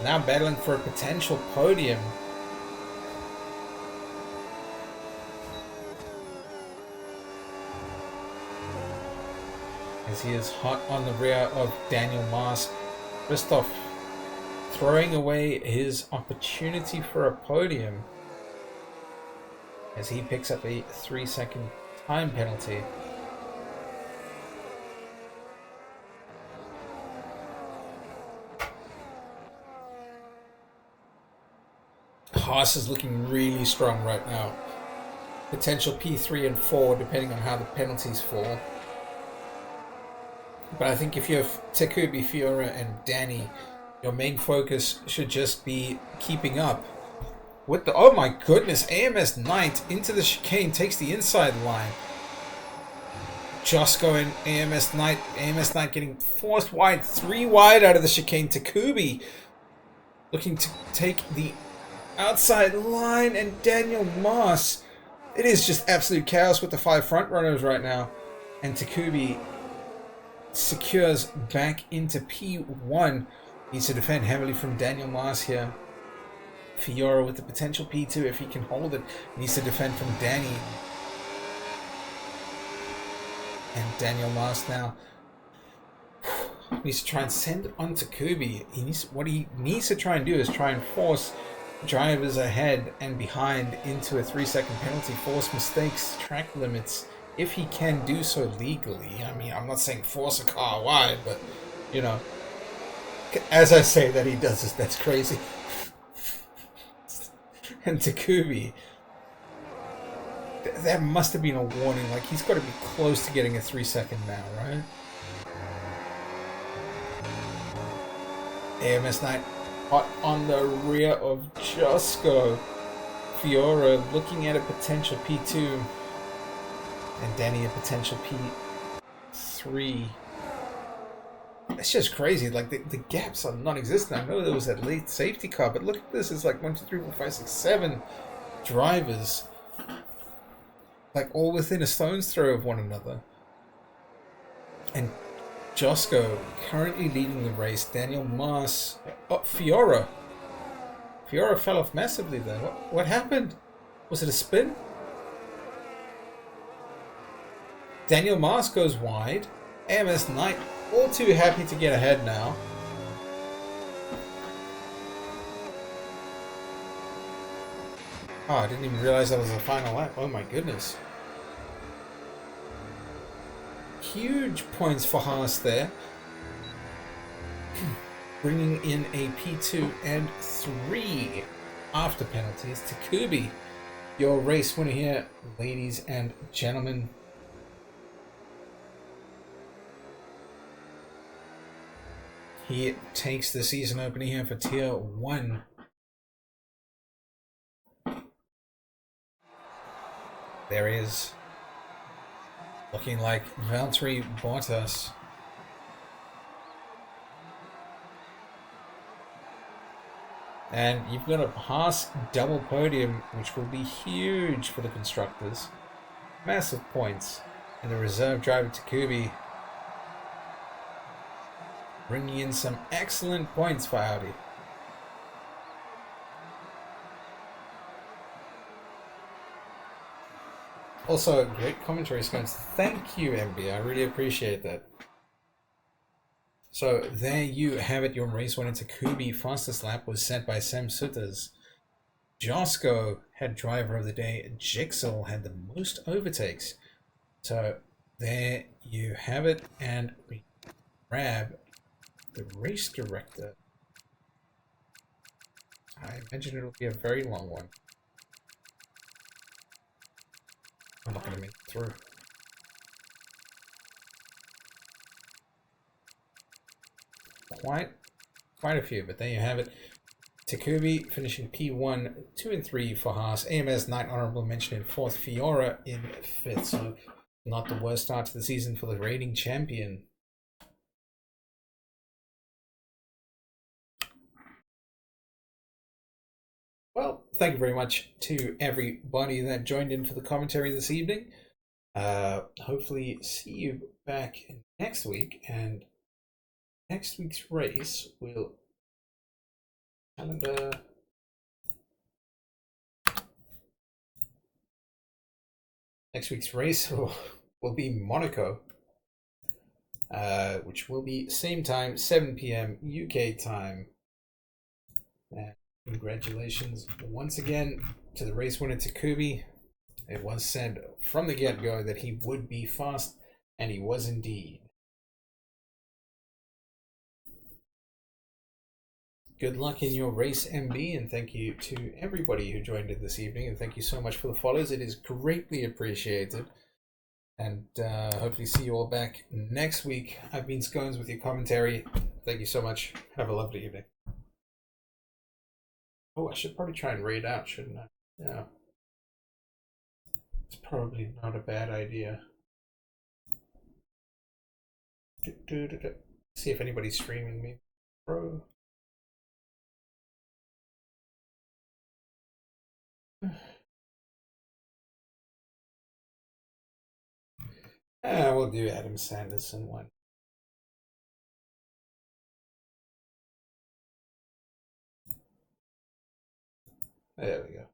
now battling for a potential podium. As he is hot on the rear of Daniel Maas. Christoph throwing away his opportunity for a podium as he picks up a 3-second time penalty. Haas is looking really strong right now. Potential P3 and 4 depending on how the penalties fall. But I think if you have Takubi, Fiora, and Danny, your main focus should just be keeping up with the, oh my goodness, AMS Knight into the chicane, takes the inside line. Just going AMS Knight getting forced wide, 3 wide out of the chicane. Takubi looking to take the outside line, and Daniel Moss. It is just absolute chaos with the 5 front runners right now. And Takubi secures back into P1. Needs to defend heavily from Daniel Moss here. Fiora with the potential P2 if he can hold it. Needs to defend from Danny. And Daniel Moss now needs to try and send it on Takubi. What he needs to try and do is try and force drivers ahead and behind into a 3-second penalty, force mistakes, track limits, if he can do so legally. I mean, I'm not saying force a car wide, but, you know, as I say that he does this, that's crazy. And Takubi, that must have been a warning. Like, he's got to be close to getting a 3-second now, right? AMS Knight hot on the rear of Josko. Fiora looking at a potential P2. And Danny a potential P3. It's just crazy. Like, the gaps are non-existent. I know there was that late safety car, but look at this. It's like 1, 2, 3, 4, 5, 6, 7 drivers. Like, all within a stone's throw of one another. And Josko currently leading the race. Daniel Moss. Oh, Fiora. Fiora fell off massively there. What happened? Was it a spin? Daniel Moss goes wide. AMS Knight all too happy to get ahead now. Oh, I didn't even realize that was the final lap. Oh my goodness. Huge points for Haas there. Bringing in a P2 and 3 after penalties. Takubi, your race winner here, ladies and gentlemen. He takes the season opener here for Tier 1. There he is. Looking like Valtteri Bottas. And you've got a Haas double podium, which will be huge for the constructors. Massive points. And the reserve driver Takubi bringing in some excellent points for Audi. Also, great commentary, Scones. Thank you, MB. I really appreciate that. So, there you have it. Your race winner, Takubi. Fastest lap was set by Sam Sutters. Josko had driver of the day. Jigsaw had the most overtakes. So, there you have it. And we grab the race director. I imagine it'll be a very long one. I'm not going to make it through. Quite a few, but there you have it. Takubi finishing P1, 2 and 3 for Haas. AMS Knight honorable mention in 4th. Fiora in 5th. So not the worst start to the season for the reigning champion. Well, thank you very much to everybody that joined in for the commentary this evening. Hopefully see you back next week, and next week's race will calendar. Next week's race will be Monaco, which will be same time, 7 p.m. UK time. And congratulations once again to the race winner Takubi. It was said from the get-go that he would be fast, and he was indeed. Good luck in your race, MB, and thank you to everybody who joined in this evening, and thank you so much for the follows. It is greatly appreciated, and hopefully see you all back next week. I've been Scones with your commentary. Thank you so much. Have a lovely evening. Oh, I should probably try and raid out, shouldn't I? Yeah. It's probably not a bad idea. See if anybody's streaming me. Bro. We'll do Adam Sanderson one. There we go.